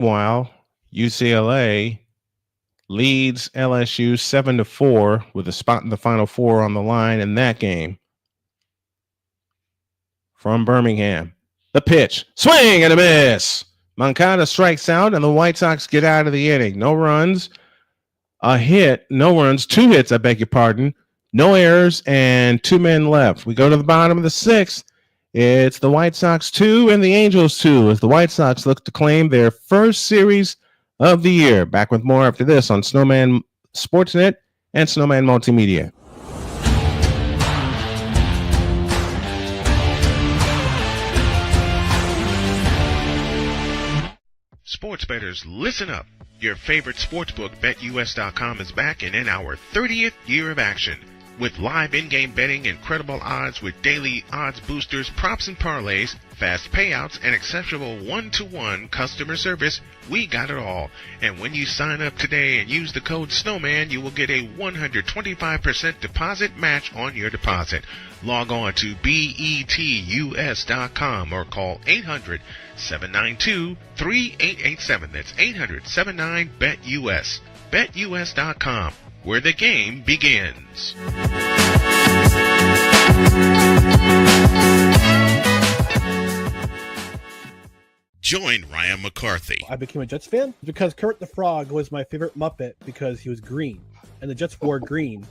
While UCLA leads LSU 7-4 with a spot in the Final Four on the line in that game. From Birmingham, the pitch, swing and a miss. Moncada strikes out, and the White Sox get out of the inning. No runs, a hit, no runs, 2 hits, I beg your pardon, no errors, and 2 men left. We go to the bottom of the 6th. It's the White Sox 2 and the Angels 2 as the White Sox look to claim their first series of the year. Back with more after this on Snowman Sportsnet and Snowman Multimedia. Sports bettors, listen up. Your favorite sportsbook, BetUS.com, is back and in our 30th year of action. With live in-game betting, incredible odds with daily odds boosters, props and parlays, fast payouts, and exceptional one-to-one customer service, we got it all. And when you sign up today and use the code SNOWMAN, you will get a 125% deposit match on your deposit. Log on to betus.com or call 800-792-3887. That's 800-79-BET-US. BetUS.com, where the game begins. Join Ryan McCarthy. I became a Jets fan because Kermit the Frog was my favorite Muppet because he was green, and the Jets wore green.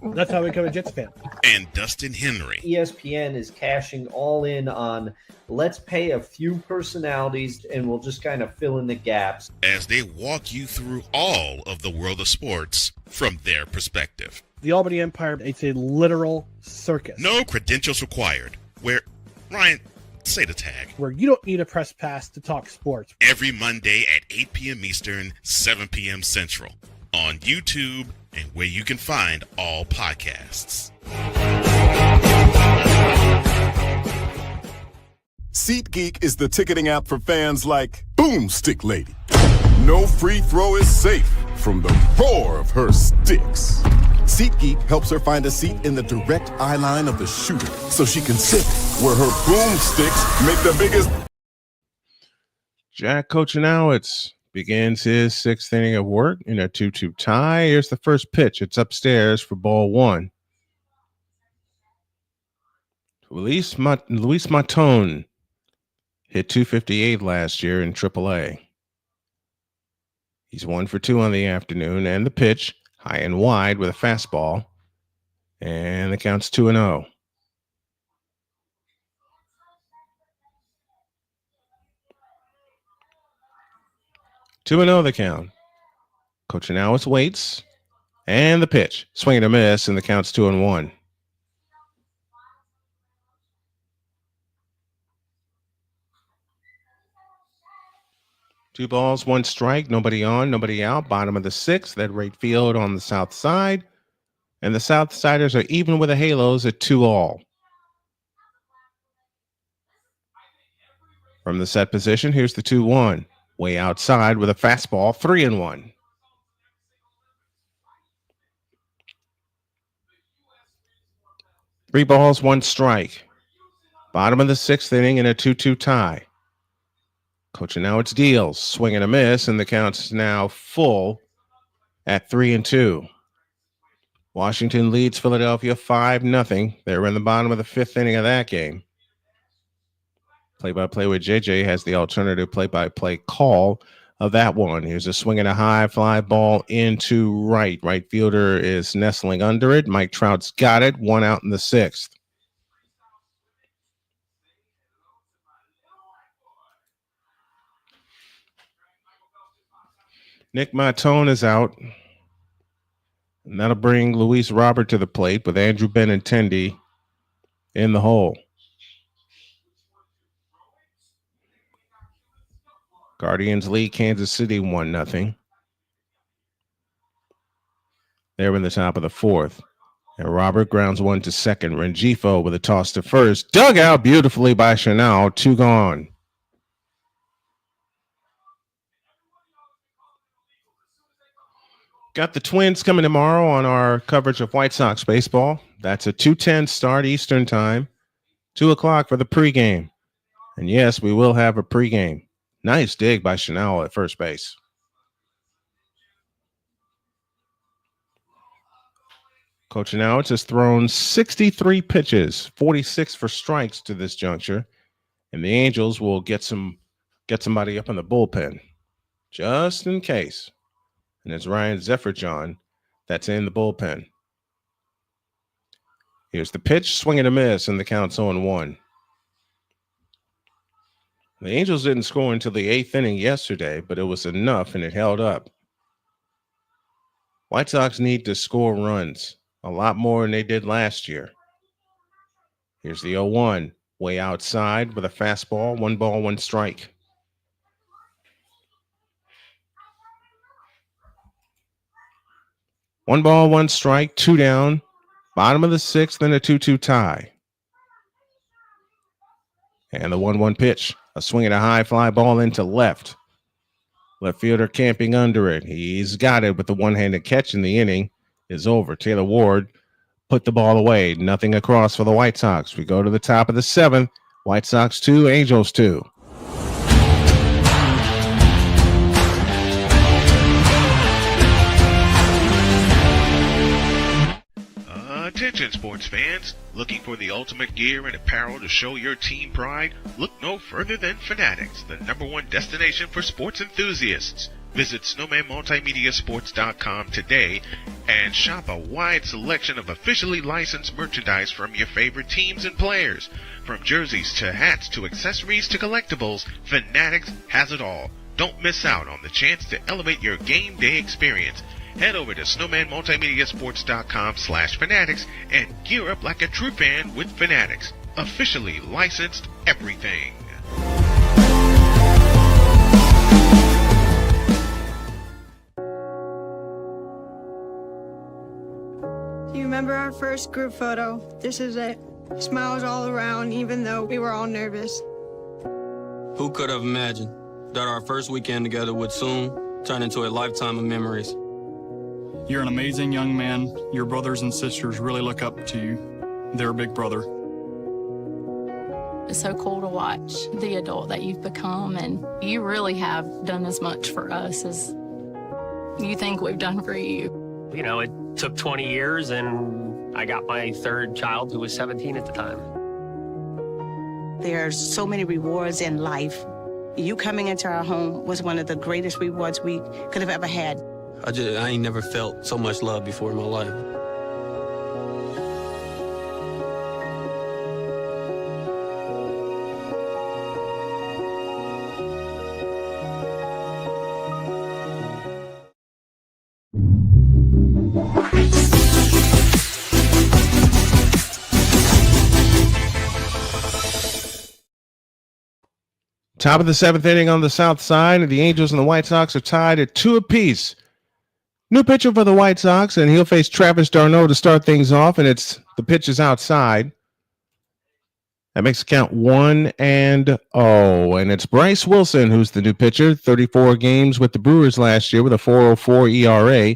That's how I became a Jets fan. And Dustin Henry. ESPN is cashing all in on let's pay a few personalities and we'll just kind of fill in the gaps. As they walk you through all of the world of sports from their perspective. The Albany Empire, it's a literal circus. No credentials required. Where, Ryan, say the tag. Where you don't need a press pass to talk sports. Every Monday at 8 p.m. Eastern, 7 p.m. Central. On YouTube and where you can find all podcasts. SeatGeek is the ticketing app for fans like Boomstick Lady. No free throw is safe from the roar of her sticks. SeatGeek helps her find a seat in the direct eye line of the shooter so she can sit where her boomsticks make the biggest. Jack Kochanowicz begins his 6th inning of work in a 2-2 tie. Here's the first pitch. It's upstairs for ball 1. Luis Matone hit .258 last year in AAA. He's 1 for 2 on the afternoon, and the pitch high and wide with a fastball, and the count's 2-0. Two and 0 the count. Kochanowicz waits, and the pitch, swing and a miss, and the count's 2-1. Two balls, one strike, nobody on, nobody out. Bottom of the 6th, at right field on the south side, and the South Siders are even with the Halos at 2-all. From the set position, here's the 2-1. Way outside with a fastball, 3-1. Three balls, one strike. Bottom of the 6th inning in a 2-2 tie. Kochanowicz deals, swing and a miss, and the count's now full at 3-2. Washington leads Philadelphia 5-0. They're in the bottom of the 5th inning of that game. Play-by-play with JJ has the alternative play-by-play call of that one. Here's a swing and a high fly ball into right. Right fielder is nestling under it. Mike Trout's got it. 1 out in the 6th. Nick Matone is out. And that'll bring Luis Robert to the plate with Andrew Benintendi in the hole. Guardians lead Kansas City 1-0. They're in the top of the 4th. And Robert grounds one to second. Rengifo with a toss to first. Dug out beautifully by Chanel. 2 gone. Got the Twins coming tomorrow on our coverage of White Sox baseball. That's a 2:10 start Eastern time. 2 o'clock for the pregame. And yes, we will have a pregame. Nice dig by Chanel at first base. Coach Chanel has thrown 63 pitches, 46 for strikes to this juncture, and the Angels will get somebody up in the bullpen just in case. And it's Ryan Zephyr-John that's in the bullpen. Here's the pitch, swing and a miss, and the count's 0-1. The Angels didn't score until the 8th inning yesterday, but it was enough and it held up. White Sox need to score runs, a lot more than they did last year. Here's the 0-1, way outside with a fastball, 1 ball, 1 strike. One ball, 1 strike, 2 down, bottom of the 6th, then a 2-2 tie. And the 1-1 pitch, a swing and a high fly ball into left. Left fielder camping under it. He's got it, but the one-handed catch in the inning is over. Taylor Ward put the ball away. Nothing across for the White Sox. We go to the top of the 7th. White Sox 2, Angels 2. Attention sports fans, looking for the ultimate gear and apparel to show your team pride? Look no further than Fanatics, the #1 destination for sports enthusiasts. Visit snowmanmultimediasports.com today and shop a wide selection of officially licensed merchandise from your favorite teams and players. From jerseys to hats to accessories to collectibles, Fanatics has it all. Don't miss out on the chance to elevate your game day experience. Head over to snowmanmultimediasports.com/fanatics and gear up like a true fan with Fanatics. Officially licensed everything. Do you remember our first group photo? This is it. Smiles all around, even though we were all nervous. Who could have imagined that our first weekend together would soon turn into a lifetime of memories? You're an amazing young man. Your brothers and sisters really look up to you. They're a big brother. It's so cool to watch the adult that you've become, and you really have done as much for us as you think we've done for you. You know, it took 20 years, and I got my 3rd child, who was 17 at the time. There's so many rewards in life. You coming into our home was one of the greatest rewards we could have ever had. I ain't never felt so much love before in my life. Top of the 7th inning on the south side, the Angels and the White Sox are tied at 2 apiece. New pitcher for the White Sox, and he'll face Travis d'Arnaud to start things off, and the pitch is outside. That makes the count 1-0, and it's Bryce Wilson who's the new pitcher. 34 games with the Brewers last year with a 4.04 ERA.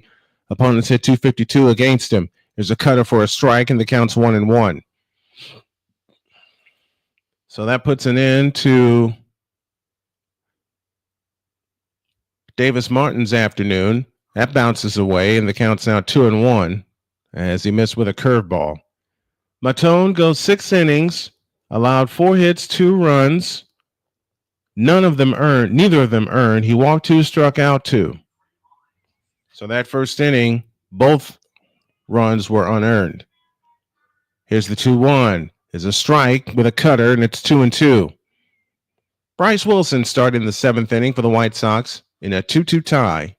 Opponents hit .252 against him. There's a cutter for a strike, and the count's 1-1. So that puts an end to Davis Martin's afternoon. That bounces away, and the count's now 2-1 as he missed with a curveball. Matone goes 6 innings, allowed 4 hits, 2 runs. Neither of them earned. He walked 2, struck out 2. So that first inning, both runs were unearned. Here's the 2-1. There's a strike with a cutter, and it's 2-2. Bryce Wilson started in the 7th inning for the White Sox in a 2-2 tie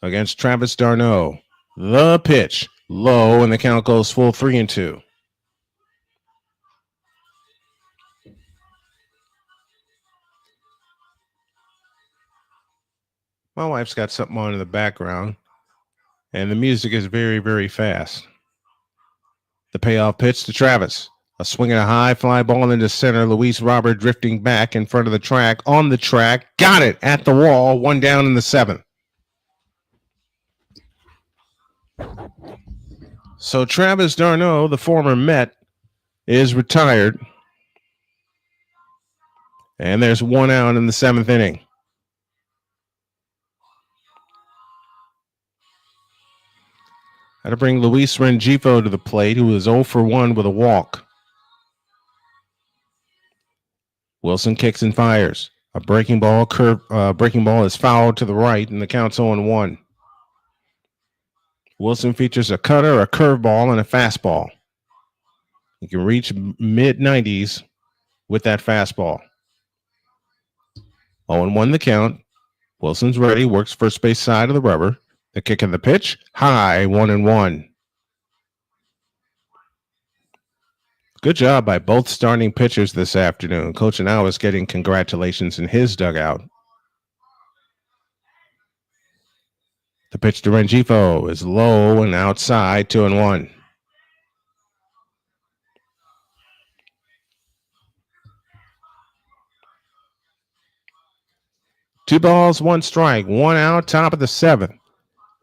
against Travis d'Arnaud. The pitch, low, and the count goes full 3-2. My wife's got something on in the background, and the music is very, very fast. The payoff pitch to Travis. A swing and a high fly ball into center. Luis Robert drifting back in front of the track. On the track. Got it at the wall. 1 down in the 7th. So Travis d'Arnaud, the former Met, is retired. And there's one out in the 7th inning. Got to bring Luis Rengifo to the plate, who is 0 for 1 with a walk. Wilson kicks and fires. A breaking ball is fouled to the right, and the count's 0-1. Wilson features a cutter, a curveball, and a fastball. He can reach mid-90s with that fastball. 0-1 the count. Wilson's ready, works first base side of the rubber. The kick and the pitch, high, 1-1. Good job by both starting pitchers this afternoon. Coach Anao is getting congratulations in his dugout. The pitch to Rengifo is low and outside, 2-1. Two balls, one strike, one out, top of the 7th.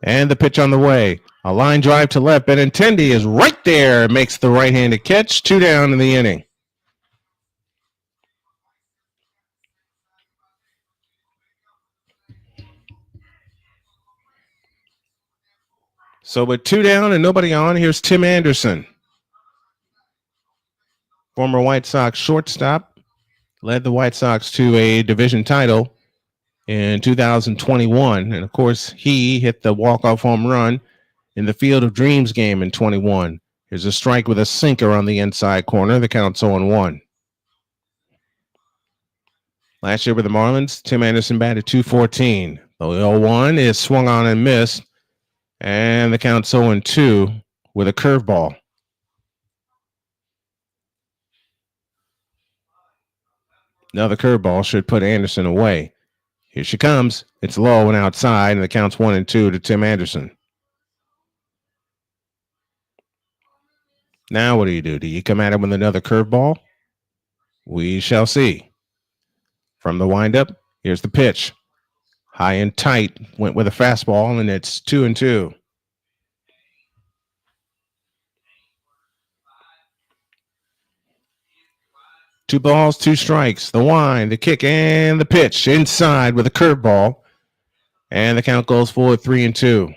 And the pitch on the way. A line drive to left. Benintendi is right there. Makes the right-handed catch. 2 down in the inning. So with 2 down and nobody on, here's Tim Anderson. Former White Sox shortstop. Led the White Sox to a division title in 2021. And, of course, he hit the walk-off home run in the Field of Dreams game in 21. Here's a strike with a sinker on the inside corner. The count's 0-1. Last year with the Marlins, Tim Anderson batted .214. The 0-1 is swung on and missed. And the count's 0-2 with a curveball. Another curveball should put Anderson away. Here she comes. It's low and outside, and the count's 1-2 to Tim Anderson. Now what do? Do you come at him with another curveball? We shall see. From the windup, here's the pitch. High and tight, went with a fastball, and it's 2-2. Two balls, two strikes. The wind, the kick, and the pitch inside with a curveball. And the count goes forward 3-2.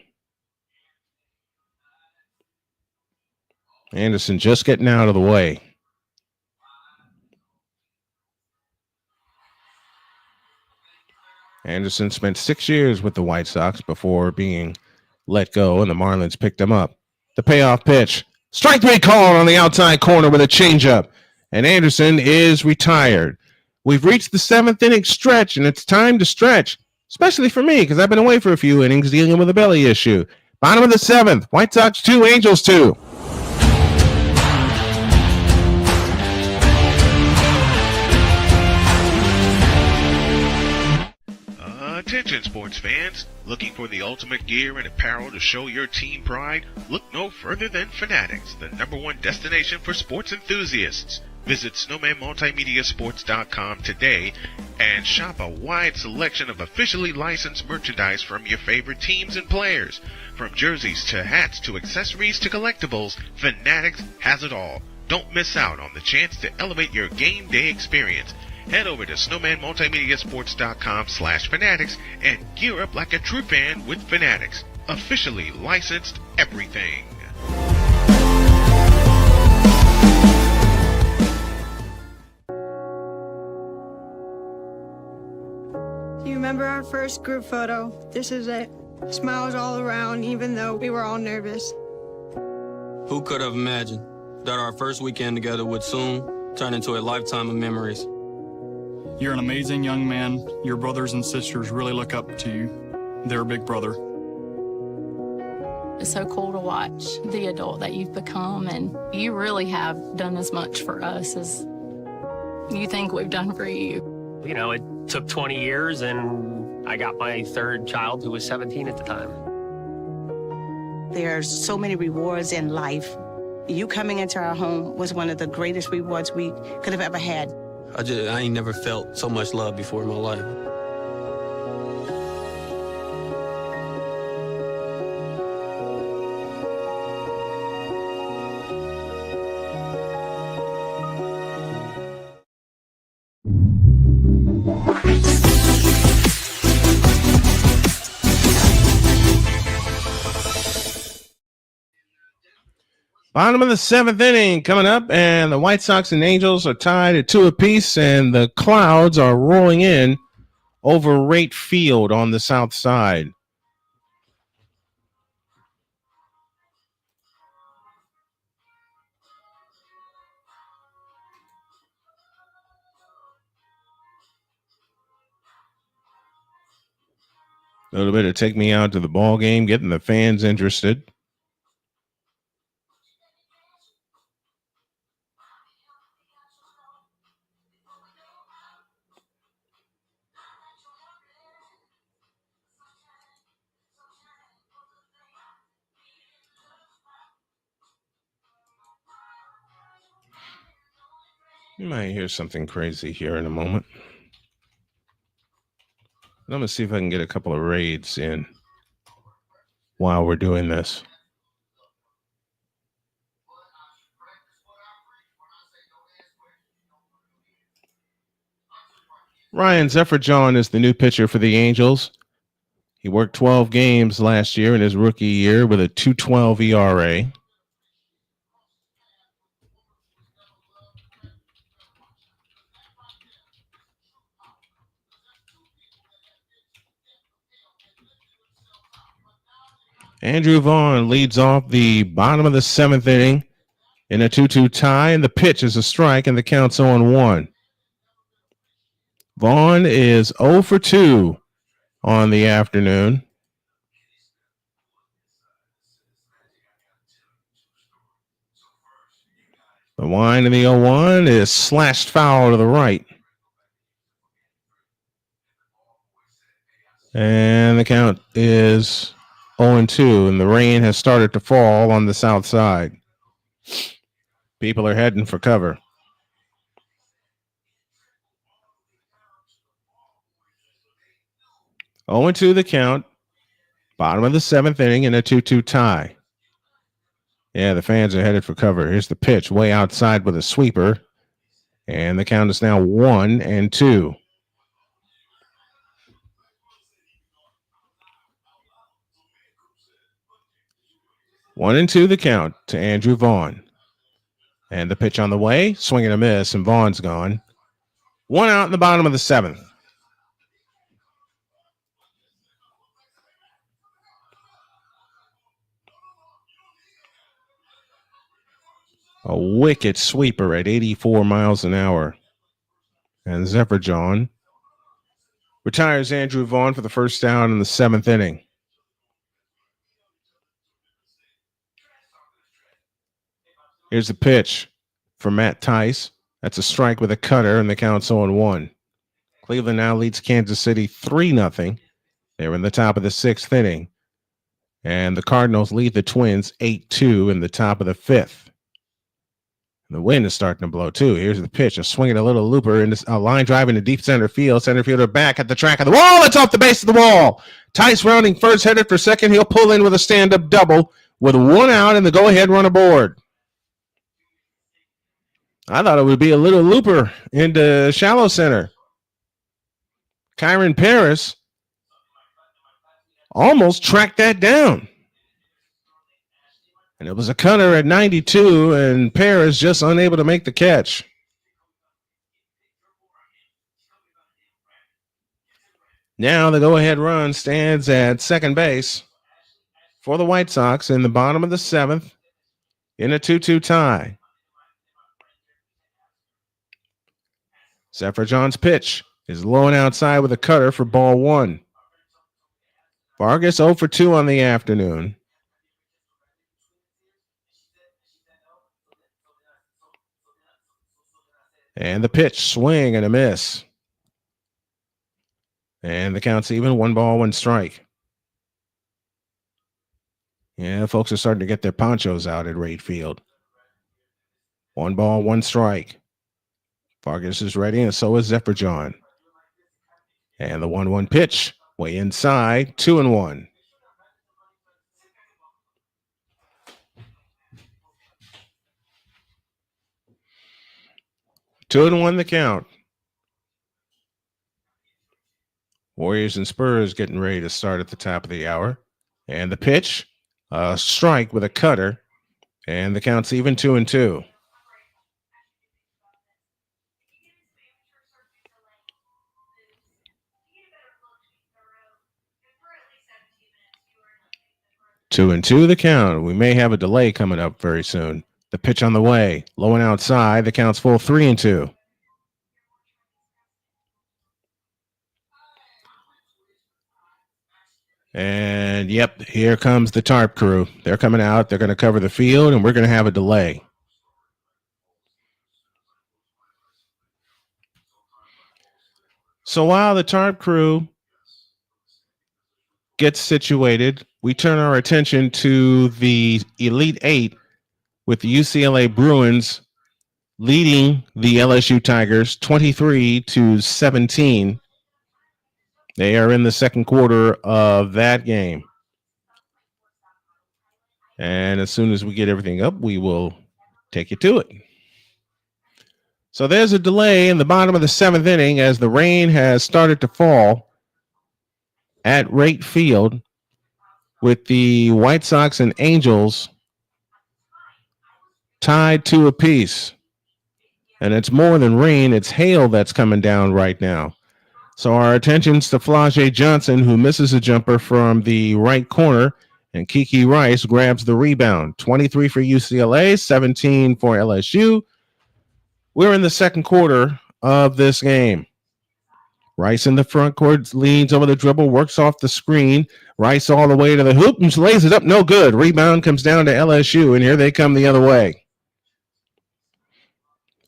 Anderson just getting out of the way. Anderson spent 6 years with the White Sox before being let go, and the Marlins picked him up. The payoff pitch. Strike 3 called on the outside corner with a changeup. And Anderson is retired. We've reached the 7th inning stretch, and it's time to stretch, especially for me because I've been away for a few innings dealing with a belly issue. Bottom of the 7th, White Sox 2, Angels 2. Attention sports fans, looking for the ultimate gear and apparel to show your team pride? Look no further than Fanatics, the #1 destination for sports enthusiasts. Visit snowmanmultimediasports.com today and shop a wide selection of officially licensed merchandise from your favorite teams and players. From jerseys to hats to accessories to collectibles, Fanatics has it all. Don't miss out on the chance to elevate your game day experience. Head over to snowmanmultimediasports.com/fanatics and gear up like a true fan with Fanatics. Officially licensed everything. Do you remember our first group photo? This is it. Smiles all around, even though we were all nervous. Who could have imagined that our first weekend together would soon turn into a lifetime of memories? You're an amazing young man. Your brothers and sisters really look up to you. They're a big brother. It's so cool to watch the adult that you've become, and you really have done as much for us as you think we've done for you. You know, it took 20 years, and I got my third child who was 17 at the time. There are so many rewards in life. You coming into our home was one of the greatest rewards we could have ever had. I ain't never felt so much love before in my life. Bottom of the 7th inning coming up, and the White Sox and Angels are tied at 2 apiece, and the clouds are rolling in over Rate Field on the south side. A little bit to take me out to the ball game, getting the fans interested. You might hear something crazy here in a moment. I'm going to see if I can get a couple of raids in while we're doing this. Ryan Zephyr-John is the new pitcher for the Angels. He worked 12 games last year in his rookie year with a 2.12 ERA. Andrew Vaughn leads off the bottom of the 7th inning in a 2-2 tie, and the pitch is a strike, and the count's 0-1. Vaughn is 0 for 2 on the afternoon. The wind in the 0-1 is slashed foul to the right. And the count is 0-2, and the rain has started to fall on the south side. People are heading for cover. 0-2 the count. Bottom of the 7th inning in a 2-2 tie. Yeah, the fans are headed for cover. Here's the pitch way outside with a sweeper. And the count is now 1-2. One and two the count to Andrew Vaughn. And the pitch on the way, swing and a miss, and Vaughn's gone. 1 out in the bottom of the 7th. A wicked sweeper at 84 miles an hour. And Zephyr-John retires Andrew Vaughn for the first down in the 7th inning. Here's the pitch for Matt Tice. That's a strike with a cutter, and the count's 0-1. Cleveland now leads Kansas City 3-0. They're in the top of the 6th inning. And the Cardinals lead the Twins 8-2 in the top of the 5th. And the wind is starting to blow, too. Here's the pitch. A swing at a little looper, and a line drive into deep center field. Center fielder back at the track of the wall. It's off the base of the wall. Tice rounding first, headed for second. He'll pull in with a stand-up double with 1 out and the go-ahead run aboard. I thought it would be a little looper into shallow center. Kyron Paris almost tracked that down. And it was a cutter at 92, and Paris just unable to make the catch. Now the go-ahead run stands at second base for the White Sox in the bottom of the 7th in a 2-2 tie. Zephyr-John's pitch is low and outside with a cutter for ball 1. Vargas 0 for 2 on the afternoon. And the pitch, swing and a miss. And the count's even, 1 ball, 1 strike. Yeah, folks are starting to get their ponchos out at Rate Field. 1 ball, 1 strike. Vargas is ready, and so is Zephyr-John. And the 1-1 pitch, way inside, 2-1. Two and one the count. Warriors and Spurs getting ready to start at the top of the hour. And the pitch, a strike with a cutter. And the count's even 2-2. Two and two, the count. We may have a delay coming up very soon. The pitch on the way, low and outside. The count's full 3-2. And yep, here comes the tarp crew. They're coming out. They're going to cover the field, and we're going to have a delay. So while the tarp crew gets situated, we turn our attention to the Elite Eight with the UCLA Bruins leading the LSU Tigers 23-17. They are in the second quarter of that game. And as soon as we get everything up, we will take you to it. So there's a delay in the bottom of the seventh inning as the rain has started to fall at Wright Field with the White Sox and Angels tied 2 apiece. And it's more than rain, it's hail that's coming down right now. So our attention's to Flau'jae Johnson, who misses a jumper from the right corner, and Kiki Rice grabs the rebound. 23 for UCLA, 17 for LSU. We're in the second quarter of this game. Rice in the front court leans over the dribble, works off the screen. Rice all the way to the hoop and lays it up. No good. Rebound comes down to LSU, and here they come the other way.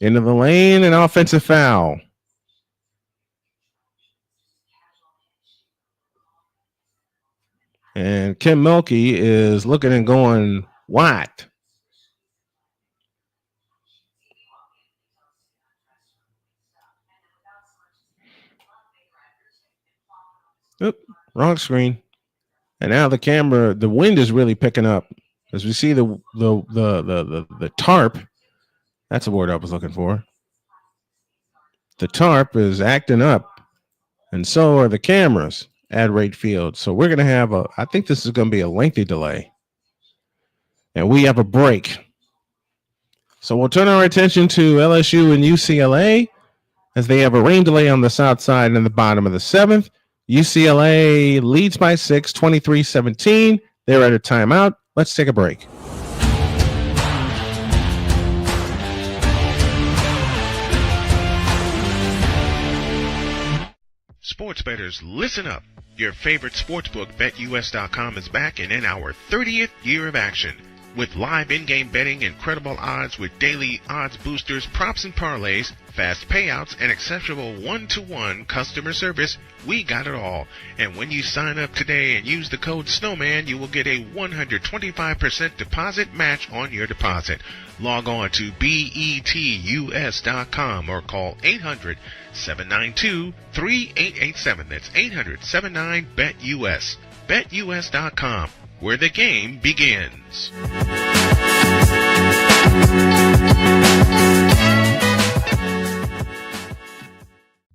Into the lane, an offensive foul. And Kim Mulkey is looking and going, what? Oop, wrong screen. And now the camera, the wind is really picking up. As we see the tarp, that's the word I was looking for. The tarp is acting up, and so are the cameras at Wright Field. So we're going to have I think this is going to be a lengthy delay. And we have a break. So we'll turn our attention to LSU and UCLA as they have a rain delay on the south side in the bottom of the seventh. UCLA leads by 6, 23-17. They're at a timeout. Let's take a break. Sports bettors, listen up. Your favorite sportsbook, BetUS.com, is back and in our 30th year of action. With live in-game betting, incredible odds with daily odds boosters, props and parlays, fast payouts, and exceptional one-to-one customer service, we got it all. And when you sign up today and use the code SNOWMAN, you will get a 125% deposit match on your deposit. Log on to betus.com or call 800-792-3887. That's 800-79-BET-US. BetUS.com, where the game begins.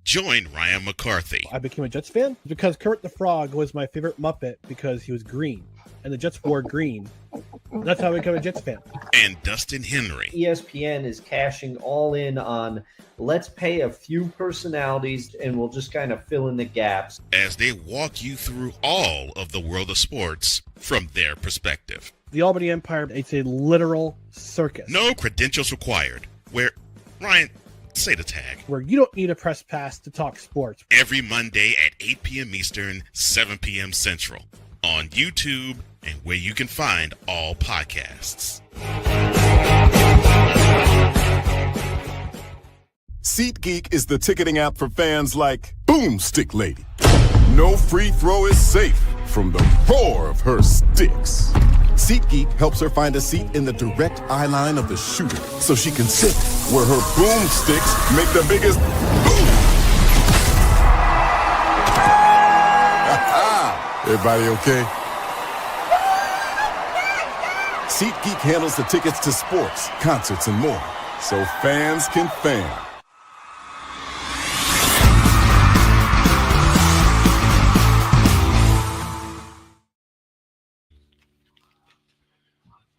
Join Ryan McCarthy. I became a Jets fan because Kermit the Frog was my favorite Muppet because he was green, and the Jets wore green. That's how I became a Jets fan. And Dustin Henry. ESPN is cashing all in on let's pay a few personalities and we'll just kind of fill in the gaps, as they walk you through all of the world of sports from their perspective. The Albany Empire, it's a literal circus. No credentials required. Where, Ryan, say the tag. Where you don't need a press pass to talk sports. Every Monday at 8 p.m. Eastern, 7 p.m. Central. On YouTube and where you can find all podcasts. SeatGeek is the ticketing app for fans like Boomstick Lady. No free throw is safe from the roar of her sticks. SeatGeek helps her find a seat in the direct eye line of the shooter so she can sit where her boomsticks make the biggest boom. Everybody okay? SeatGeek handles the tickets to sports, concerts, and more, so fans can fan.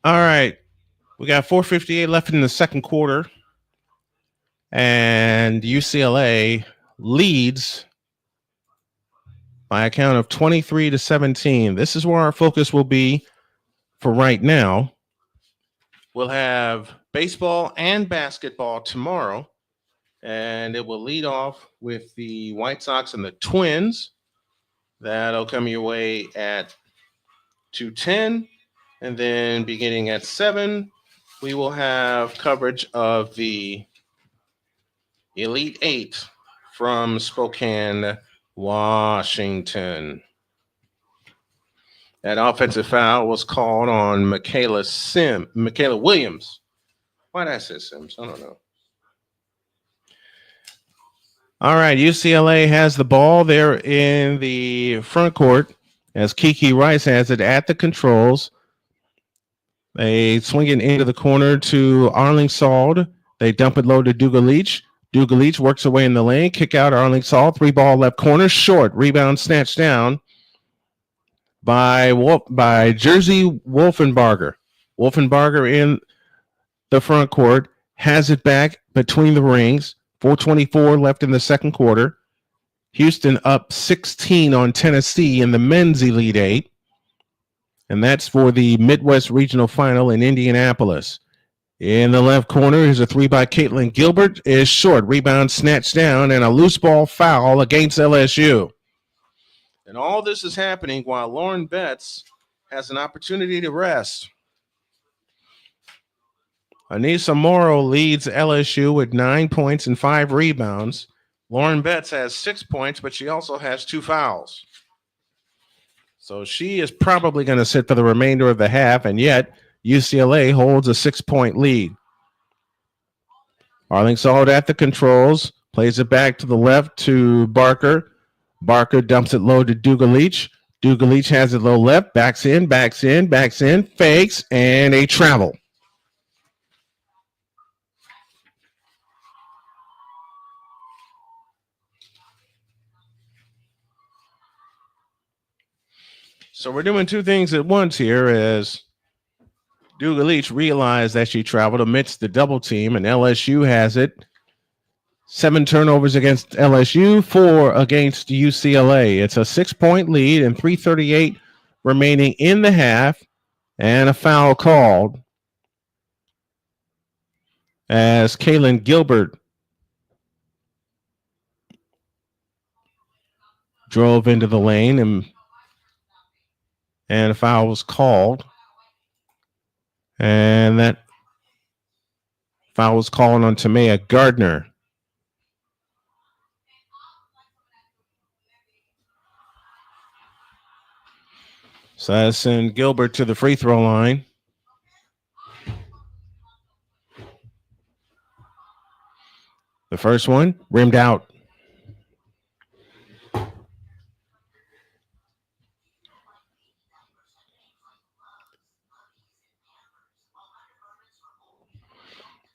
All right. We got 4:58 left in the second quarter, and UCLA leads by a count of 23-17. This is where our focus will be for right now. We'll have baseball and basketball tomorrow, and it will lead off with the White Sox and the Twins. That'll come your way at 2:10, and then beginning at 7, we will have coverage of the Elite Eight from Spokane, Washington. That offensive foul was called on Michaela Williams. Why did I say Sims? I don't know. All right, UCLA has the ball there in the front court as Kiki Rice has it at the controls. They swing it into the corner to Arling-Sald. They dump it low to Duga-Leach. Duga-Leach works away in the lane. Kick out Arling-Sald. 3-ball left corner. Short. Rebound snatched down by Jersey Wolfenbarger. Wolfenbarger in the front court. Has it back between the rings. 4:24 left in the second quarter. Houston up 16 on Tennessee in the men's Elite Eight. And that's for the Midwest Regional Final in Indianapolis. In the left corner, here's a 3 by Caitlin Gilbert. Is short. Rebound snatched down and a loose ball foul against LSU. And all this is happening while Lauren Betts has an opportunity to rest. Anissa Morrow leads LSU with 9 points and 5 rebounds. Lauren Betts has 6 points, but she also has 2 fouls. So she is probably going to sit for the remainder of the half, and yet UCLA holds a 6-point lead. Arling-Sald at the controls, plays it back to the left to Barker. Barker dumps it low to Duga-Leach. Duga-Leach has it low left, backs in, fakes, and a travel. So we're doing two things at once here as Duga-Leach realized that she traveled amidst the double team, and LSU has it. 7 turnovers against LSU, 4 against UCLA. It's a 6-point lead and 3:38 remaining in the half, and a foul called as Kaylin Gilbert drove into the lane, and a foul was called. And that foul was called on Tamea Gardner. So I send Gilbert to the free throw line. The first one, rimmed out.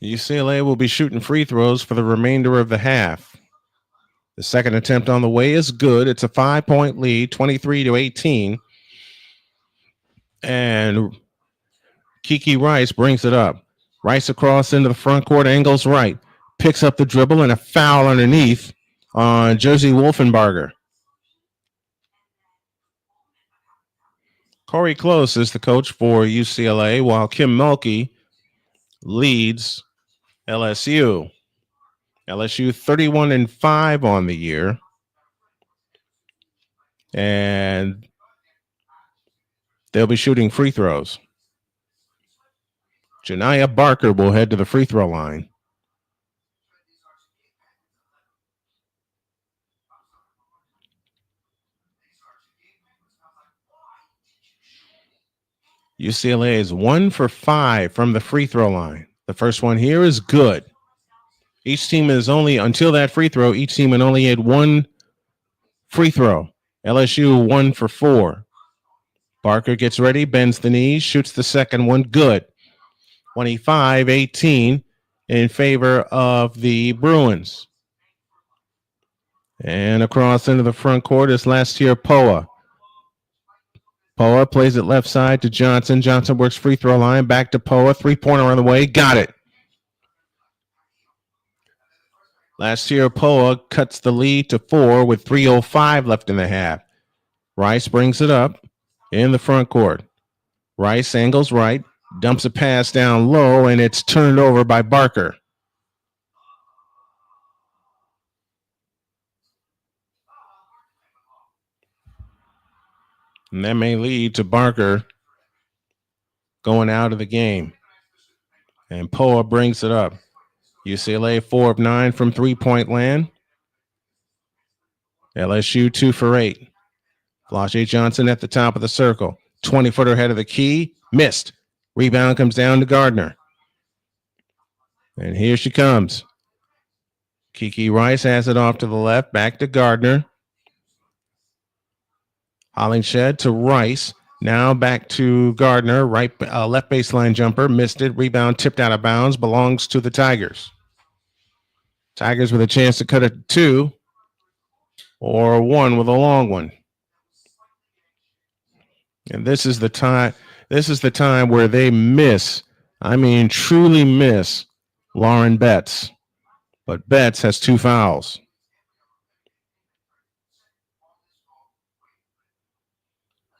UCLA will be shooting free throws for the remainder of the half. The second attempt on the way is good. It's a 5-point lead, 23-18. And Kiki Rice brings it up. Rice across into the front court, angles right. Picks up the dribble and a foul underneath on Jersey Wolfenbarger. Corey Close is the coach for UCLA, while Kim Mulkey leads LSU. LSU 31-5 on the year. And they'll be shooting free throws. Janiyah Barker will head to the free throw line. UCLA is 1 for 5 from the free throw line. The first one here is good. Each team is only, until that free throw, each team had only had 1 free throw. LSU 1 for 4. Barker gets ready, bends the knees, shoots the second one, good. 25-18 in favor of the Bruins. And across into the front court is Lastia Poa. Poa plays it left side to Johnson. Johnson works free throw line. Back to Poa. 3-pointer on the way. Got it. Last year, Poa cuts the lead to 4 with 3:05 left in the half. Rice brings it up in the front court. Rice angles right, dumps a pass down low, and it's turned over by Barker. And that may lead to Barker going out of the game. And Poa brings it up. UCLA 4 of 9 from 3-point land. LSU 2 for 8. Flau'jae Johnson at the top of the circle. 20-footer ahead of the key. Missed. Rebound comes down to Gardner. And here she comes. Kiki Rice has it off to the left. Back to Gardner. Hollingshed to Rice. Now back to Gardner. Right, left baseline jumper. Missed it. Rebound tipped out of bounds. Belongs to the Tigers. Tigers with a chance to cut it 2 or 1 with a long one. And this is the time. This is the time where they miss. I mean, truly miss Lauren Betts. But Betts has 2 fouls.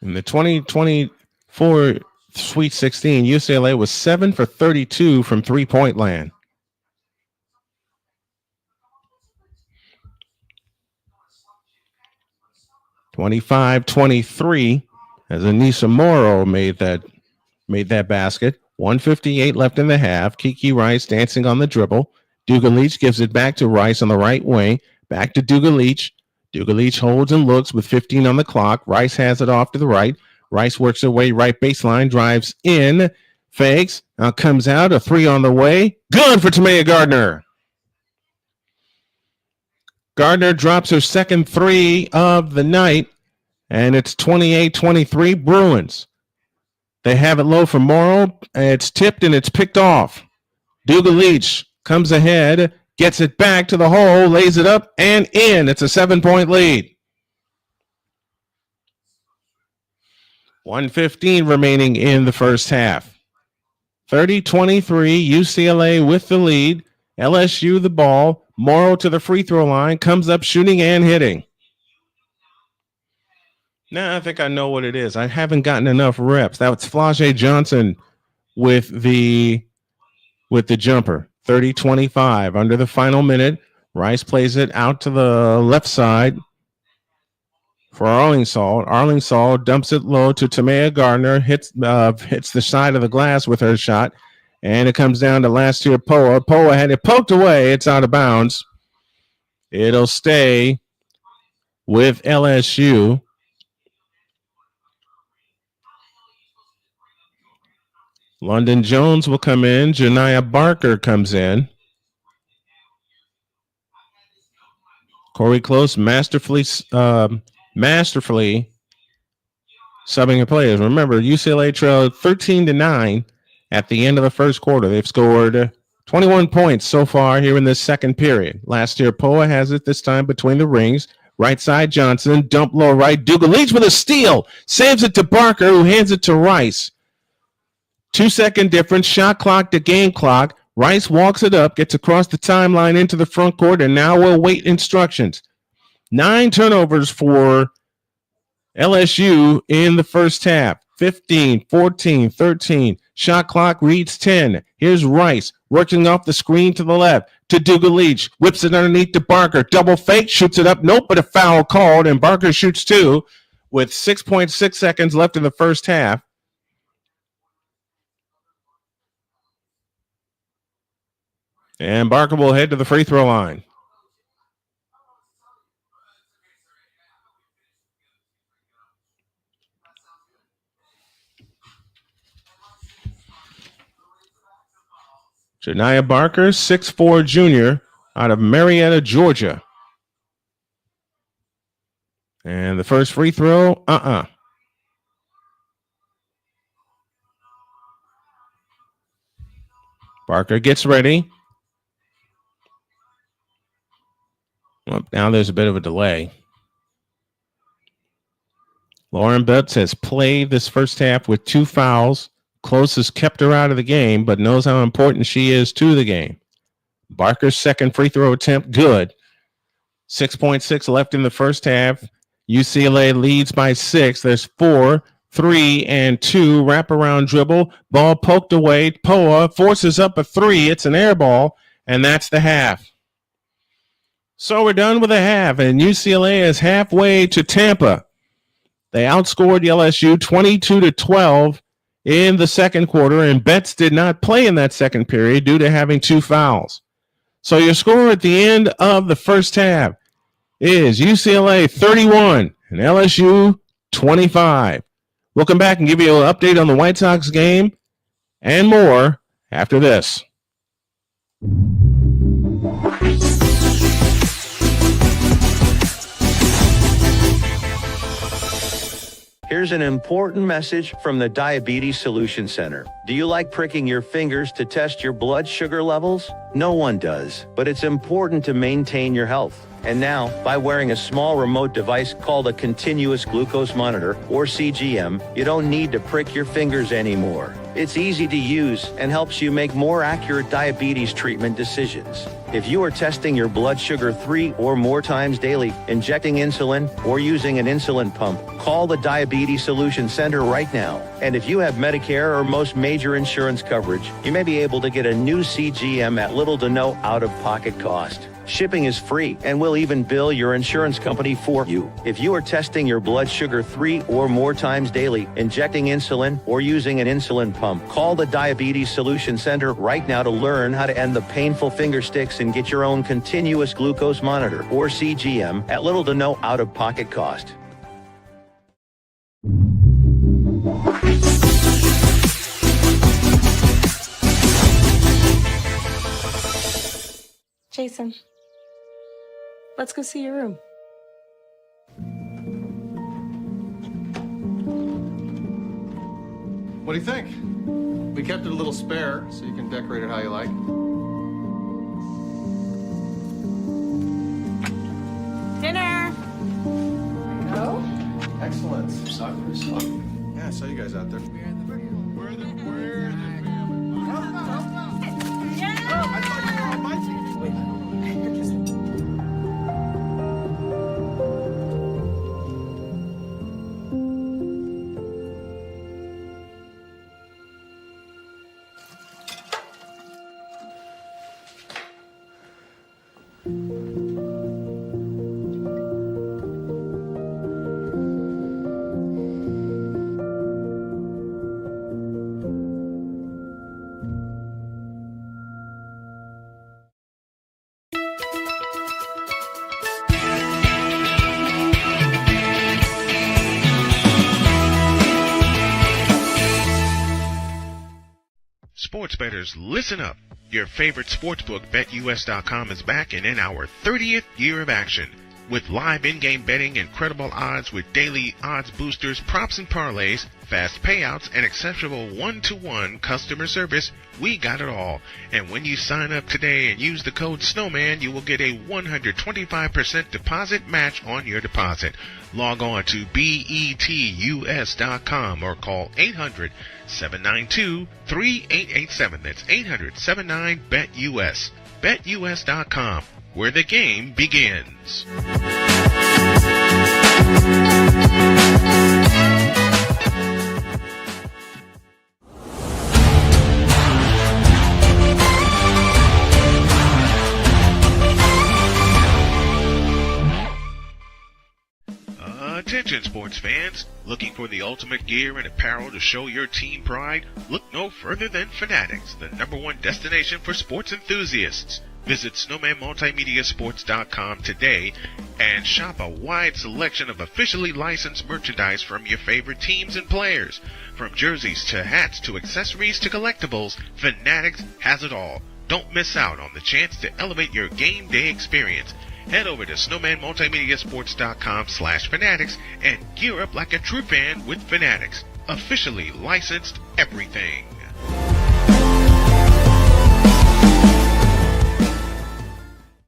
In the 2024 Sweet 16, UCLA was 7 for 32 from 3-point land. (25-23) as Anissa Morrow made that basket. 1:58 left in the half. Kiki Rice dancing on the dribble. Duga Leach gives it back to Rice on the right wing. Back to Duga Leach. Duga Leach holds and looks with 15 on the clock. Rice has it off to the right. Rice works her way right baseline, drives in, fakes, now comes out, a 3 on the way. Good for Tamea Gardner. Gardner drops her second 3 of the night, and it's 28-23 Bruins. They have it low for Morrow. It's tipped and it's picked off. Duga Leach comes ahead, gets it back to the hole, lays it up and in. It's a 7-point lead. 1:15 remaining in the first half. 30-23, UCLA with the lead. LSU the ball. Morrow to the free throw line, comes up shooting and hitting. Now I think I know what it is. I haven't gotten enough reps. That's Flau'jae Johnson with the jumper. 30-25 under the final minute. Rice plays it out to the left side for Arlingsall. Arlingsall dumps it low to Tamea Gardner, hits the side of the glass with her shot, and it comes down to last year Poa. Poa had it poked away. It's out of bounds. It'll stay with LSU. London Jones will come in. Janiah Barker comes in. Corey Close masterfully subbing her players. Remember, UCLA trailed 13-9 at the end of the first quarter. They've scored 21 points so far here in this second period. Last year, Poa has it this time between the rings. Right side, Johnson. Dump low right. Duga leads with a steal. Saves it to Barker, who hands it to Rice. 2-second difference. Shot clock to game clock. Rice walks it up, gets across the timeline into the front court, and now we'll wait instructions. 9 turnovers for LSU in the first half. 15, 14, 13. Shot clock reads 10. Here's Rice working off the screen to the left to Duga Leach. Whips it underneath to Barker. Double fake, shoots it up. Nope, but a foul called, and Barker shoots 2 with 6.6 seconds left in the first half. And Barker will head to the free throw line. Janiah Barker, 6'4" junior out of Marietta, Georgia. And the first free throw, Barker gets ready. Well, now there's a bit of a delay. Lauren Betts has played this first half with 2 fouls. Close has kept her out of the game, but knows how important she is to the game. Barker's second free throw attempt, good. 6.6 left in the first half. UCLA leads by 6. There's 4, 3, and 2. Wraparound dribble. Ball poked away. Poa forces up a 3. It's an air ball, and that's the half. So we're done with the half, and UCLA is halfway to Tampa. They outscored LSU 22-12 in the second quarter, and Betts did not play in that second period due to having 2 fouls. So your score at the end of the first half is UCLA 31 and LSU 25. We'll come back and give you an update on the White Sox game and more after this. Here's an important message from the Diabetes Solution Center. Do you like pricking your fingers to test your blood sugar levels? No one does, but it's important to maintain your health. And now, by wearing a small remote device called a continuous glucose monitor, or CGM, you don't need to prick your fingers anymore. It's easy to use and helps you make more accurate diabetes treatment decisions. If you are testing your blood sugar 3 or more times daily, injecting insulin, or using an insulin pump, call the Diabetes Solution Center right now. And if you have Medicare or most major insurance coverage, you may be able to get a new CGM at little to no out-of-pocket cost. Shipping is free and will even bill your insurance company for you. If you are testing your blood sugar 3 or more times daily, injecting insulin, or using an insulin pump, call the Diabetes Solution Center right now to learn how to end the painful finger sticks and get your own continuous glucose monitor, or CGM, at little to no out-of-pocket cost. Jason, let's go see your room. What do you think? We kept it a little spare, so you can decorate it how you like. Dinner! Go. Excellent. Soccer is fun. Yeah, I saw you guys out there. We're the I thought you were on my team. Sports bettors, listen up. Your favorite sportsbook, BetUS.com, is back and in our 30th year of action. With live in-game betting, incredible odds with daily odds boosters, props and parlays, fast payouts, and exceptional one-to-one customer service, we got it all. And when you sign up today and use the code SNOWMAN, you will get a 125% deposit match on your deposit. Log on to BETUS.com or call 800-792-3887. That's 800-79-BET-US. BetUS.com, where the game begins. Attention sports fans, looking for the ultimate gear and apparel to show your team pride? Look no further than Fanatics, the #1 destination for sports enthusiasts. Visit SnowmanMultimediaSports.com today and shop a wide selection of officially licensed merchandise from your favorite teams and players. From jerseys to hats to accessories to collectibles, Fanatics has it all. Don't miss out on the chance to elevate your game day experience. Head over to SnowmanMultimediaSports.com/Fanatics and gear up like a true fan with Fanatics. Officially licensed everything.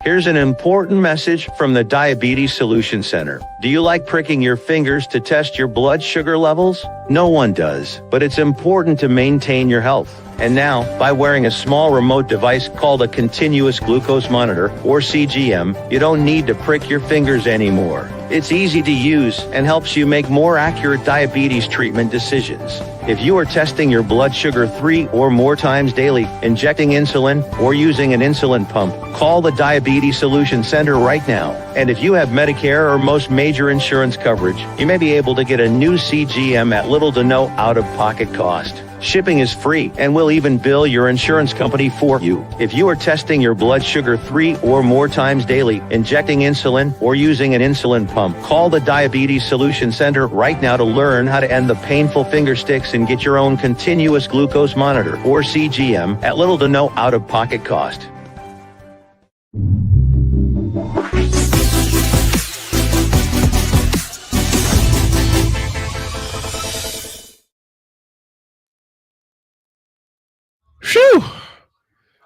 Here's an important message from the Diabetes Solution Center. Do you like pricking your fingers to test your blood sugar levels? No one does, but it's important to maintain your health. And now, by wearing a small remote device called a continuous glucose monitor, or CGM, you don't need to prick your fingers anymore. It's easy to use and helps you make more accurate diabetes treatment decisions. If you are testing your blood sugar 3 or more times daily, injecting insulin, or using an insulin pump, call the Diabetes Solution Center right now. And if you have Medicare or most major insurance coverage, you may be able to get a new CGM at little to no out-of-pocket cost. Shipping is free, and we'll even bill your insurance company for you. If you are testing your blood sugar 3 or more times daily, injecting insulin, or using an insulin pump, call the Diabetes Solution Center right now to learn how to end the painful finger sticks and get your own continuous glucose monitor, or CGM, at little to no out-of-pocket cost. Phew! A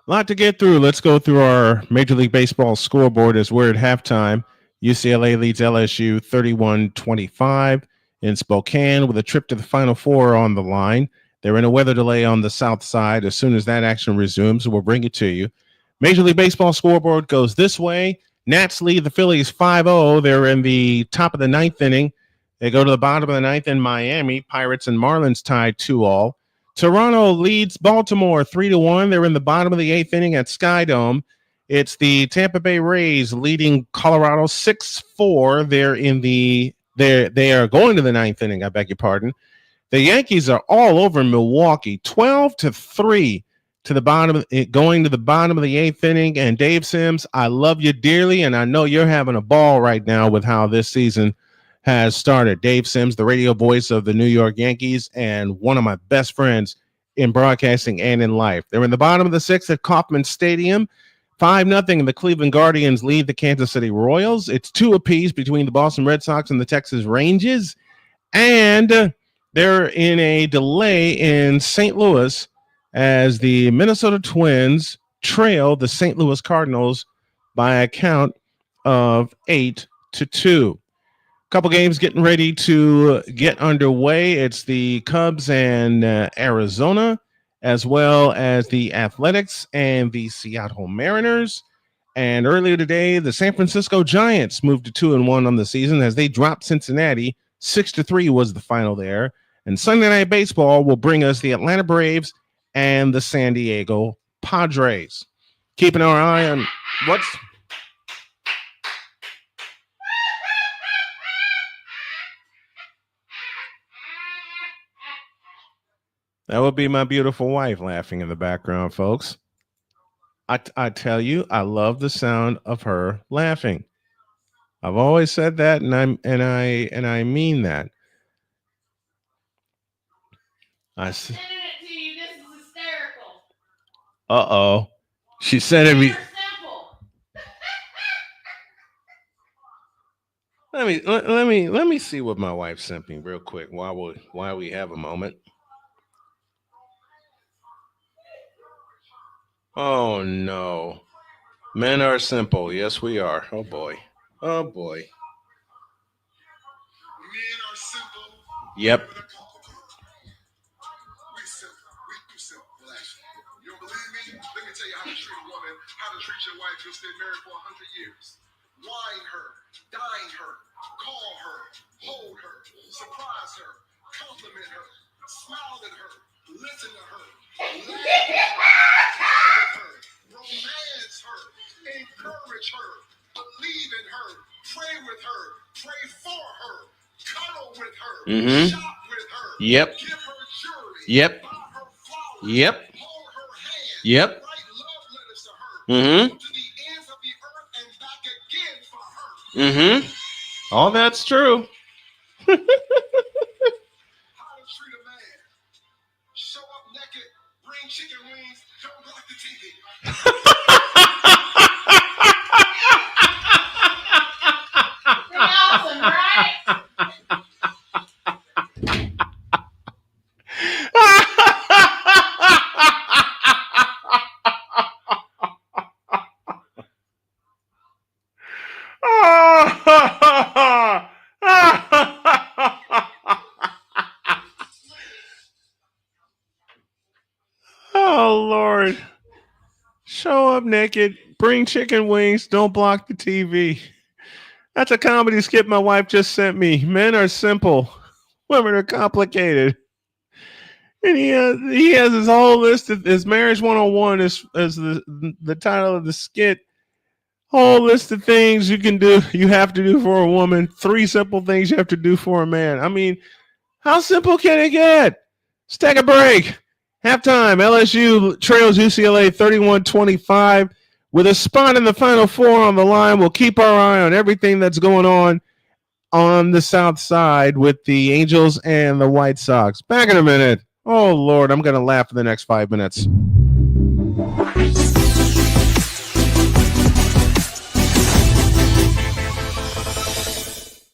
lot to get through. Let's go through our Major League Baseball scoreboard as we're at halftime. UCLA leads LSU 31-25 in Spokane with a trip to the Final Four on the line. They're in a weather delay on the south side. As soon as that action resumes, we'll bring it to you. Major League Baseball scoreboard goes this way. Nats lead the Phillies 5-0. They're in the top of the ninth inning. They go to the bottom of the ninth in Miami. Pirates and Marlins tied 2-all. Toronto leads Baltimore 3-1. They're in the bottom of the eighth inning at Skydome. It's the Tampa Bay Rays leading Colorado 6-4. They are going to the ninth inning. I beg your pardon. The Yankees are all over Milwaukee, 12-3 to the bottom, going to the bottom of the eighth inning. And Dave Sims, I love you dearly, and I know you're having a ball right now with how this season has started. Dave Sims, the radio voice of the New York Yankees, and one of my best friends in broadcasting and in life. They're in the bottom of the sixth at Kauffman Stadium. 5-0. The Cleveland Guardians lead the Kansas City Royals. It's 2 apiece between the Boston Red Sox and the Texas Rangers. And they're in a delay in St. Louis as the Minnesota Twins trail the St. Louis Cardinals by a count of 8-2. Couple games getting ready to get underway. It's the Cubs and Arizona, as well as the Athletics and the Seattle Mariners. And earlier today, the San Francisco Giants moved to 2-1 on the season as they dropped Cincinnati. 6-3 was the final there. And Sunday Night Baseball will bring us the Atlanta Braves and the San Diego Padres. Keeping our eye on what's... That would be my beautiful wife laughing in the background, folks. I tell you, I love the sound of her laughing. I've always said that, and I mean that. I sending it to you. This is hysterical. Uh-oh. She sending me. Let me see what my wife sent me real quick while we have a moment. Oh no. Men are simple. Yes, we are. Oh boy. Oh boy. Men are simple. Yep. We simple. You don't believe me? Let me tell you how to treat a woman, how to treat your wife who's been married for 100 years. Wine her, dine her, call her, hold her, surprise her, compliment her, smile at her, listen to her, romance her, encourage her, believe in her, pray with her, pray for her, cuddle with her, shop with her, give her jewelry, buy her flowers, hold her hand, write love letters to her, go to the ends of the earth and back again for her. All that's true. How to treat a man. Show up naked, bring chicken wings, don't block the TV. Awesome, right? show up naked, bring chicken wings, don't block the TV. That's a comedy skit my wife just sent me. Men are simple, women are complicated. And he has his whole list of his marriage 101 is the title of the skit. Whole list of things you have to do for a woman. 3 simple things you have to do for a man. I mean, how simple can it get? Let's take a break. Halftime, LSU trails UCLA 31-25. With a spot in the Final Four on the line, we'll keep our eye on everything that's going on the South Side with the Angels and the White Sox. Back in a minute. Oh, Lord, I'm going to laugh for the next 5 minutes.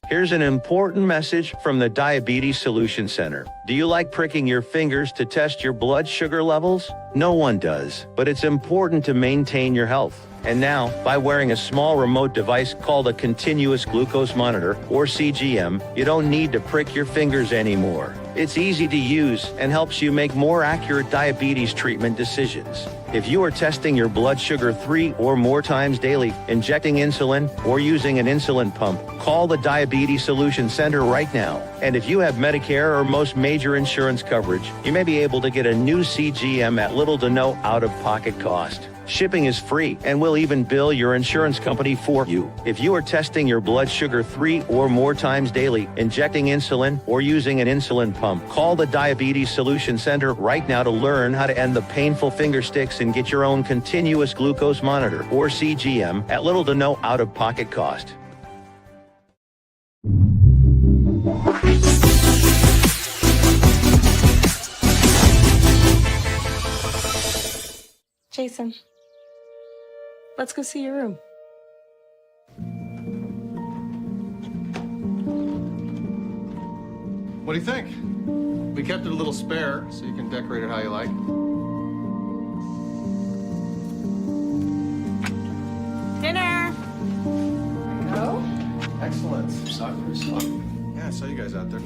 Here's an important message from the Diabetes Solution Center. Do you like pricking your fingers to test your blood sugar levels? No one does, but it's important to maintain your health. And now, by wearing a small remote device called a continuous glucose monitor, or CGM, you don't need to prick your fingers anymore. It's easy to use and helps you make more accurate diabetes treatment decisions. If you are testing your blood sugar 3 or more times daily, injecting insulin, or using an insulin pump, call the Diabetes Solution Center right now. And if you have Medicare or most major insurance coverage, you may be able to get a new CGM at little to no out-of-pocket cost. Shipping is free, and we'll even bill your insurance company for you. If you are testing your blood sugar 3 or more times daily, injecting insulin, or using an insulin pump, call the Diabetes Solution Center right now to learn how to end the painful finger sticks and get your own continuous glucose monitor, or CGM, at little to no out-of-pocket cost. Jason, let's go see your room. What do you think? We kept it a little spare, so you can decorate it how you like. Dinner! No? Excellent. Soccer is fun. Yeah, I saw you guys out there.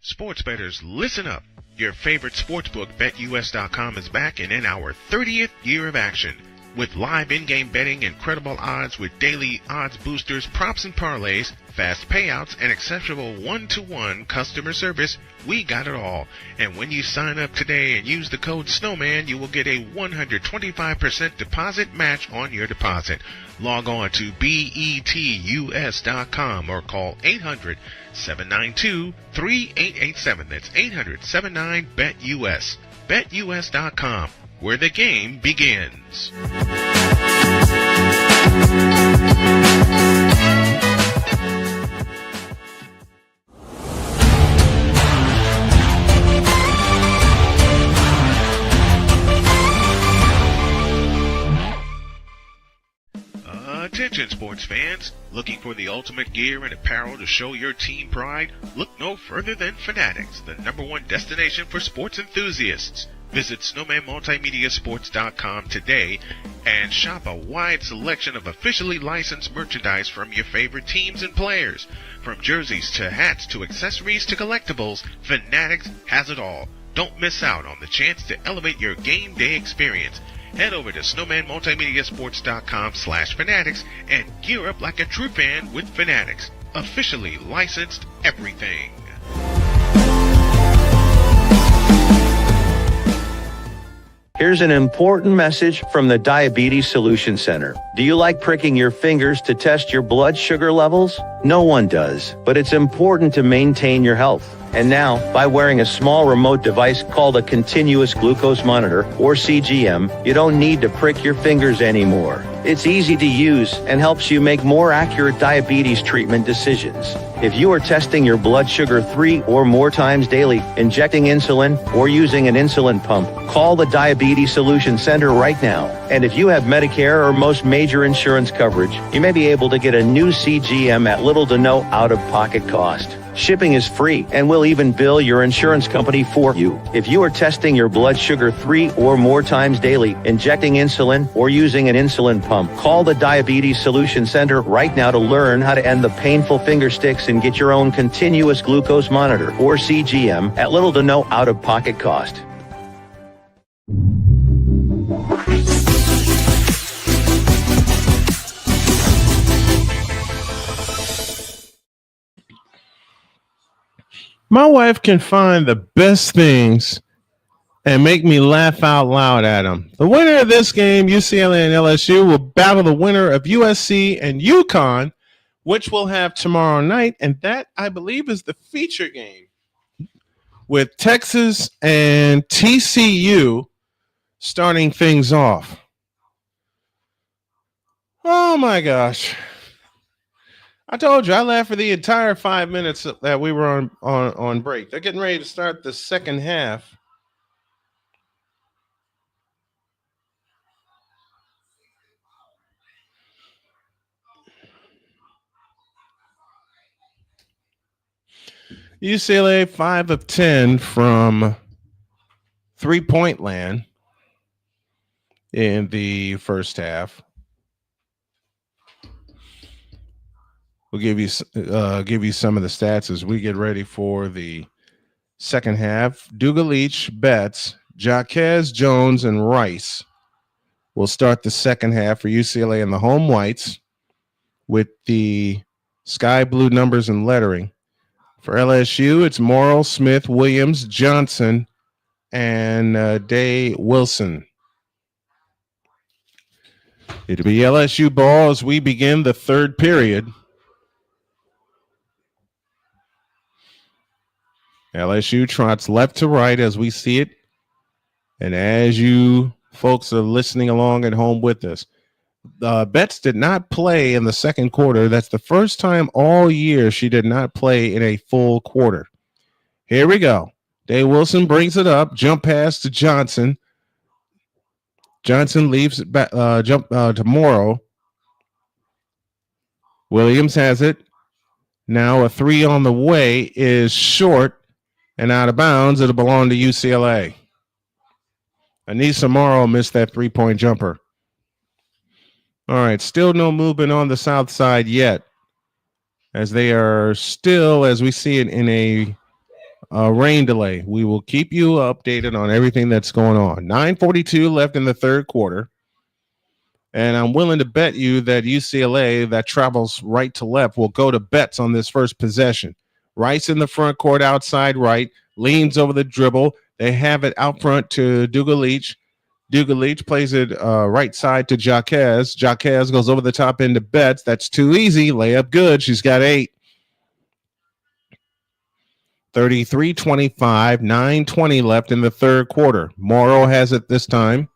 Sports bettors, listen up. Your favorite sportsbook, BetUS.com, is back and in our 30th year of action. With live in-game betting, incredible odds with daily odds boosters, props and parlays, fast payouts, and exceptional one-to-one customer service, we got it all. And when you sign up today and use the code SNOWMAN, you will get a 125% deposit match on your deposit. Log on to BETUS.com or call 800-792-3887. That's 800-79-BET-US. BetUS.com, where the game begins. Attention sports fans, looking for the ultimate gear and apparel to show your team pride? Look no further than Fanatics, the #1 destination for sports enthusiasts. Visit SnowmanMultimediaSports.com today and shop a wide selection of officially licensed merchandise from your favorite teams and players. From jerseys to hats to accessories to collectibles, Fanatics has it all. Don't miss out on the chance to elevate your game day experience. Head over to SnowmanMultimediaSports.com/Fanatics and gear up like a true fan with Fanatics. Officially licensed everything. Here's an important message from the Diabetes Solution Center. Do you like pricking your fingers to test your blood sugar levels? No one does, but it's important to maintain your health. And now, by wearing a small remote device called a continuous glucose monitor, or CGM, you don't need to prick your fingers anymore. It's easy to use and helps you make more accurate diabetes treatment decisions. If you are testing your blood sugar 3 or more times daily, injecting insulin, or using an insulin pump, call the Diabetes Solution Center right now. And if you have Medicare or most major insurance coverage, you may be able to get a new CGM at little to no out-of-pocket cost. Shipping is free, and we'll even bill your insurance company for you. If you are testing your blood sugar 3 or more times daily, injecting insulin, or using an insulin pump, call the Diabetes Solution Center right now to learn how to end the painful finger sticks and get your own continuous glucose monitor, or CGM, at little to no out-of-pocket cost. My wife can find the best things and make me laugh out loud at them. The winner of this game, UCLA and LSU, will battle the winner of USC and UConn, which we'll have tomorrow night. And that, I believe, is the feature game, with Texas and TCU starting things off. Oh, my gosh. I told you I laughed for the entire 5 minutes that we were on break. They're getting ready to start the second half. UCLA 5 of 10 from 3-point land in the first half. We'll give you some of the stats as we get ready for the second half. Dugalich, Betts, Jaquez, Jones, and Rice will start the second half for UCLA in the home whites with the sky blue numbers and lettering. For LSU, it's Morrill, Smith, Williams, Johnson, and Day Wilson. It'll be LSU ball as we begin the third period. LSU trots left to right as we see it. And as you folks are listening along at home with us, Betts did not play in the second quarter. That's the first time all year she did not play in a full quarter. Here we go. Day Wilson brings it up. Jump pass to Johnson. Johnson leaves it back, to Morrow. Williams has it. Now a three on the way is short and out of bounds. It'll belong to UCLA. Anissa Morrow missed that three-point jumper. All right, still no movement on the south side yet, as they are still, as we see it, in a rain delay. We will keep you updated on everything that's going on. 9:42 left in the third quarter, and I'm willing to bet you that UCLA, that travels right to left, will go to Betts on this first possession. Rice in the front court, outside right, leans over the dribble. They have it out front to Dugalich. Dugalich plays it right side to Jaquez. Jaquez goes over the top into Betts. That's too easy. Layup good. She's got 8. 33-25, 9:20 left in the third quarter. Morrow has it this time.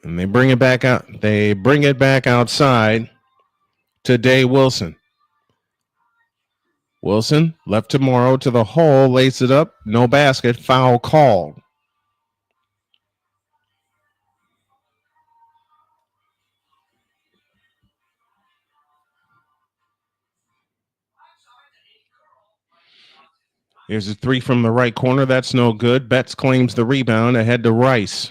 And they bring it back out. They bring it back outside to Day Wilson. Wilson left to Morrow to the hole, lays it up, no basket, foul called. Here's a three from the right corner. That's no good. Betts claims the rebound ahead to Rice.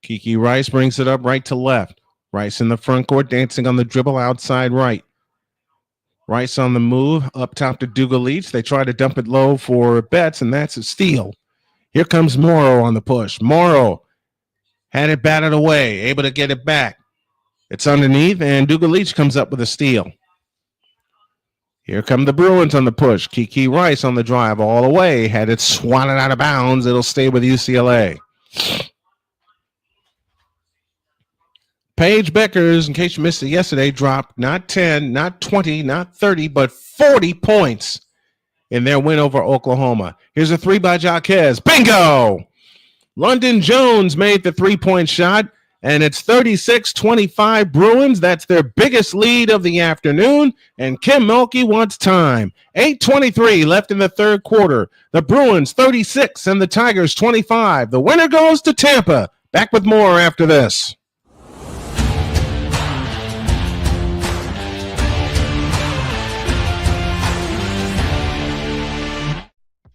Kiki Rice brings it up right to left. Rice in the front court, dancing on the dribble outside right. Rice on the move, up top to Dugalich. They try to dump it low for Betts, and that's a steal. Here comes Morrow on the push. Morrow had it batted away, able to get it back. It's underneath, and Dugalich comes up with a steal. Here come the Bruins on the push. Kiki Rice on the drive all the way. Had it swatted out of bounds. It'll stay with UCLA. Paige Beckers, in case you missed it yesterday, dropped not 10, not 20, not 30, but 40 points in their win over Oklahoma. Here's a three by Jaquez. Bingo! London Jones made the three-point shot, and it's 36-25 Bruins. That's their biggest lead of the afternoon, and Kim Mulkey wants time. 8:23 left in the third quarter. The Bruins 36 and the Tigers 25. The winner goes to Tampa. Back with more after this.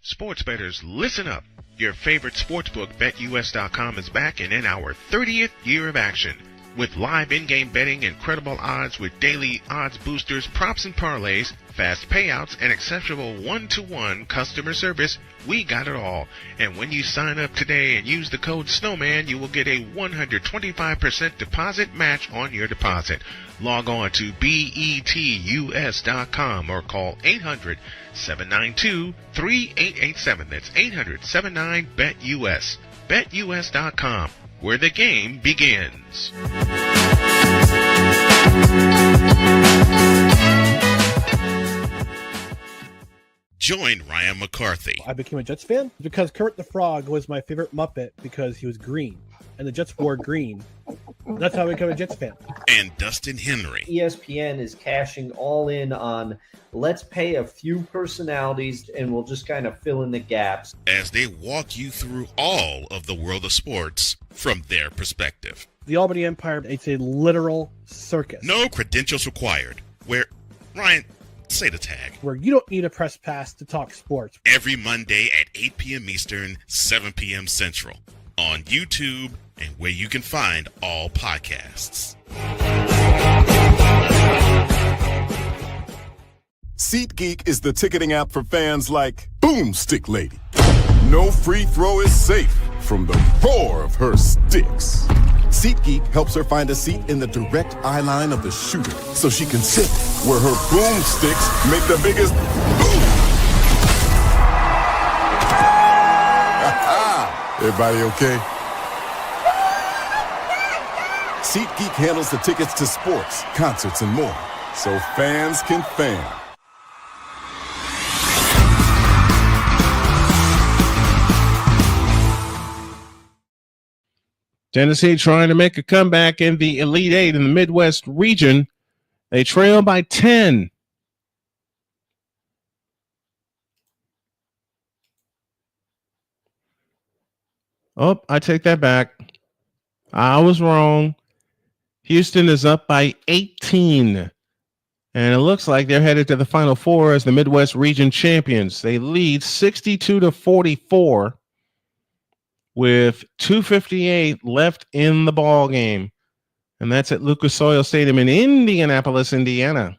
Sports bettors, listen up. Your favorite sportsbook, BetUS.com, is back and in our 30th year of action. With live in-game betting, incredible odds with daily odds boosters, props and parlays, fast payouts, and exceptional one-to-one customer service, we got it all. And when you sign up today and use the code SNOWMAN, you will get a 125% deposit match on your deposit. Log on to betus.com or call 800-792-3887. That's 800-79-BET-US. BetUS.com, where the game begins. Join Ryan McCarthy. I became a Jets fan because Kermit the Frog was my favorite Muppet because he was green, and the Jets wore green. That's how I became a Jets fan. And Dustin Henry. ESPN is cashing all in on let's pay a few personalities and we'll just kind of fill in the gaps. As they walk you through all of the world of sports from their perspective. The Albany Empire, it's a literal circus. No credentials required. Where, Ryan, say the tag. Where you don't need a press pass to talk sports. Every Monday at 8 p.m. Eastern, 7 p.m. Central. On YouTube and where you can find all podcasts. SeatGeek is the ticketing app for fans like Boomstick Lady. No free throw is safe from the roar of her sticks. SeatGeek helps her find a seat in the direct eye line of the shooter so she can sit where her boomsticks make the biggest boom. Everybody okay? SeatGeek handles the tickets to sports, concerts, and more, so fans can fan. Tennessee trying to make a comeback in the Elite Eight in the Midwest region. They trail by 10. Oh, I take that back. I was wrong. Houston is up by 18. And it looks like they're headed to the Final Four as the Midwest region champions. They lead 62-44 with 2:58 left in the ball game. And that's at Lucas Oil Stadium in Indianapolis, Indiana.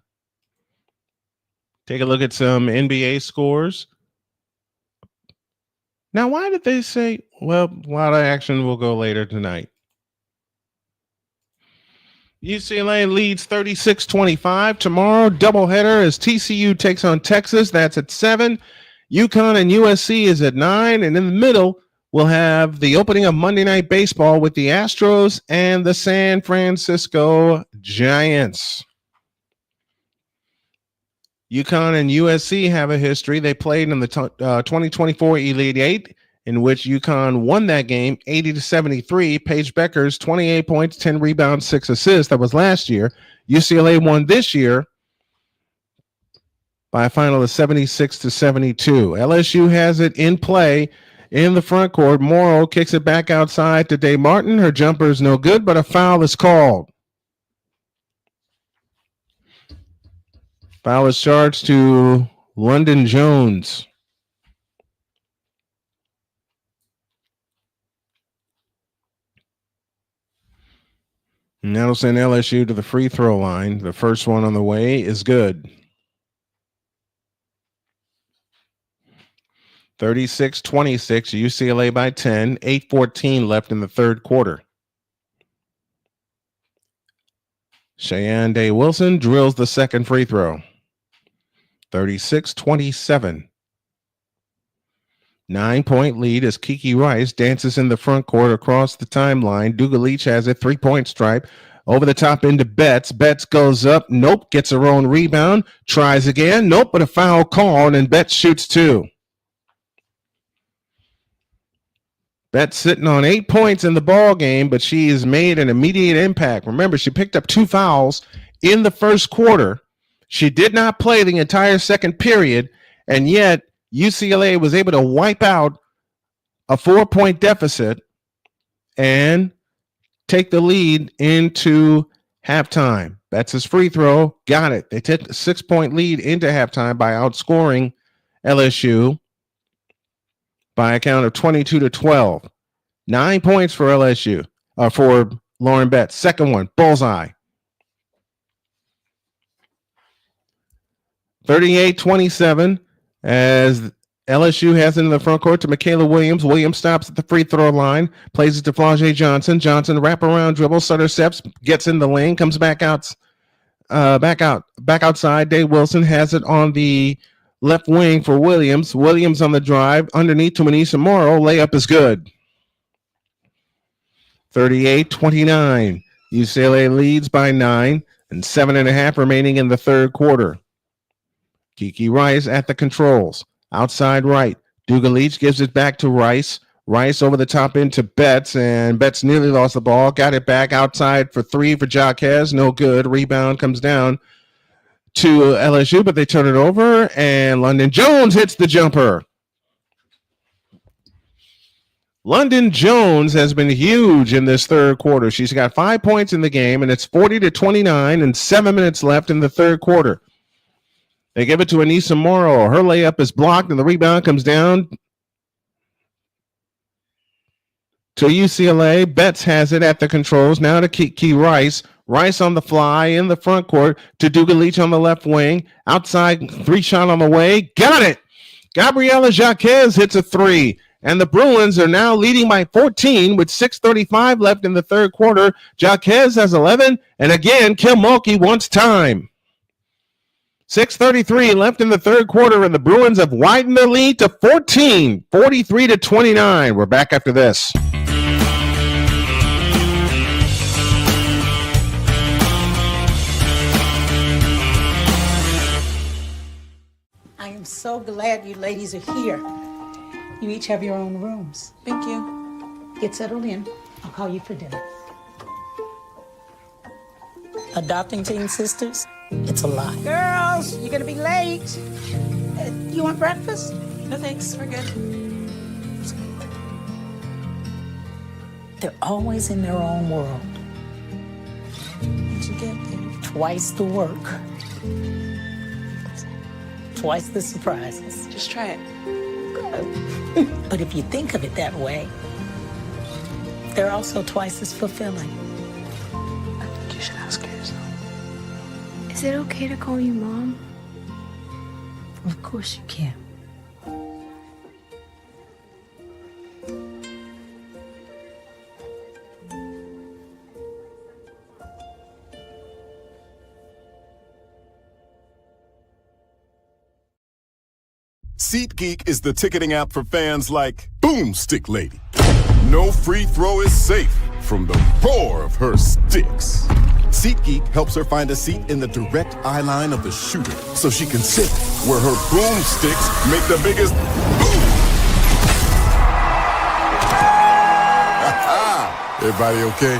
Take a look at some NBA scores. Now, why did they say, well, a lot of action will go later tonight. UCLA leads 36-25. Tomorrow, doubleheader as TCU takes on Texas. That's at 7. UConn and USC is at 9. And in the middle, we'll have the opening of Monday Night Baseball with the Astros and the San Francisco Giants. UConn and USC have a history. They played in the 2024 Elite Eight, in which UConn won that game 80-73. Paige Beckers, 28 points, 10 rebounds, 6 assists. That was last year. UCLA won this year by a final of 76-72. LSU has it in play in the front court. Morrow kicks it back outside to Day Martin. Her jumper is no good, but a foul is called. Foul is charged to London Jones. And that'll send LSU to the free throw line. The first one on the way is good. 36-26, UCLA by 10, 8:14 left in the third quarter. Cheyenne Day Wilson drills the second free throw. 36-27. 9-point lead as Kiki Rice dances in the front court across the timeline. Dugalich has a 3-point stripe. Over the top into Betts. Betts goes up. Nope. Gets her own rebound. Tries again. Nope. But a foul called, and Betts shoots 2. Betts sitting on 8 points in the ball game, but she has made an immediate impact. Remember, she picked up 2 fouls in the first quarter. She did not play the entire second period, and yet UCLA was able to wipe out a 4-point deficit and take the lead into halftime. Betts' free throw, got it. They took a 6-point lead into halftime by outscoring LSU by a count of 22-12. 9 points for LSU, for Lauren Betts. Second one, bullseye. 38-27 as LSU has it in the front court to Michaela Williams. Williams stops at the free throw line, plays it to Flau'jae Johnson. Johnson wraparound dribble, stutter steps, gets in the lane, comes back outside. Dave Wilson has it on the left wing for Williams. Williams on the drive, underneath to Manisa Morrow. Layup is good. 38-29. UCLA leads by 9 and 7.5 remaining in the third quarter. Kiki Rice at the controls. Outside right. Dugalich gives it back to Rice. Rice over the top into Betts, and Betts nearly lost the ball. Got it back outside for 3 for Jaquez. No good. Rebound comes down to LSU, but they turn it over, and London Jones hits the jumper. London Jones has been huge in this third quarter. She's got 5 points in the game, and it's 40-29 and 7 minutes left in the third quarter. They give it to Anissa Morrow. Her layup is blocked, and the rebound comes down to UCLA. Betts has it at the controls. Now to Kiki Rice. Rice on the fly in the front court to Dugalich on the left wing. Outside 3-shot on the way. Got it. Gabriela Jaquez hits a 3. And the Bruins are now leading by 14 with 6:35 left in the third quarter. Jaquez has 11. And again, Kim Mulkey wants time. 6:33 left in the third quarter, and the Bruins have widened their lead to 14, 43-29. We're back after this. I am so glad you ladies are here. You each have your own rooms. Thank you. Get settled in. I'll call you for dinner. Adopting teen sisters? It's a lot. Girls, you're gonna be late. You want breakfast? No thanks, we're good. They're always in their own world. What'd you get, babe? Twice the work. Twice the surprises. Just try it. Good. But if you think of it that way, they're also twice as fulfilling. I think you should ask her yourself. Is it okay to call you Mom? Of course you can. SeatGeek is the ticketing app for fans like Boomstick Lady. No free throw is safe from the roar of her sticks. SeatGeek helps her find a seat in the direct eye line of the shooter so she can sit where her boomsticks make the biggest boom. Everybody okay?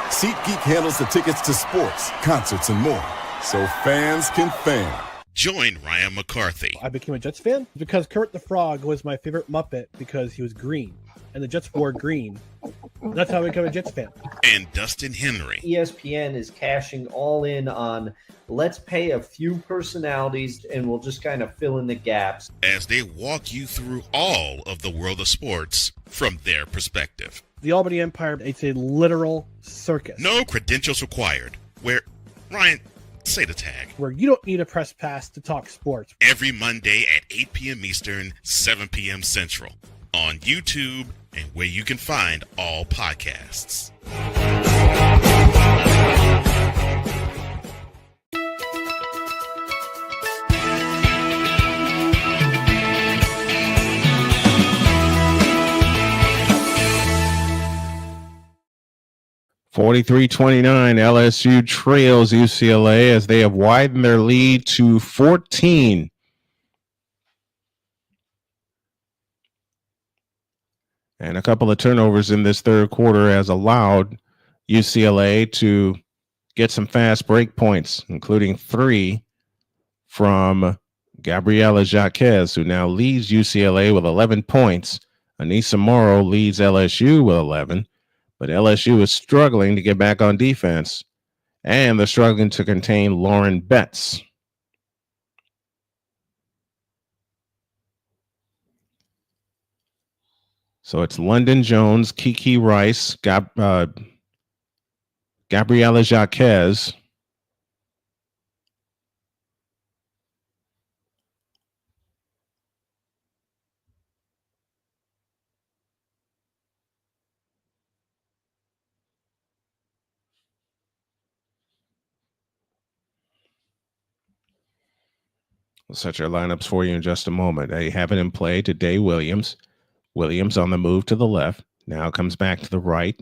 SeatGeek handles the tickets to sports, concerts, and more, so fans can fan. Join Ryan McCarthy. I became a Jets fan because Kurt the Frog was my favorite Muppet because he was green, and the Jets wore green. That's how I became a Jets fan. And Dustin Henry. ESPN is cashing all in on let's pay a few personalities and we'll just kind of fill in the gaps. As they walk you through all of the world of sports from their perspective. The Albany Empire, it's a literal circus. No credentials required. Where, Ryan, say the tag. Where you don't need a press pass to talk sports. Every Monday at 8 p.m. Eastern, 7 p.m. Central. On YouTube and where you can find all podcasts. 43-29, LSU trails UCLA as they have widened their lead to 14. And a couple of turnovers in this third quarter has allowed UCLA to get some fast break points, including 3 from Gabriela Jaquez, who now leads UCLA with 11 points. Anissa Morrow leads LSU with 11, but LSU is struggling to get back on defense, and they're struggling to contain Lauren Betts. So it's London Jones, Kiki Rice, Gabriela Jaquez, we'll set your lineups for you in just a moment. They have it in play today. Williams on the move to the left. Now comes back to the right.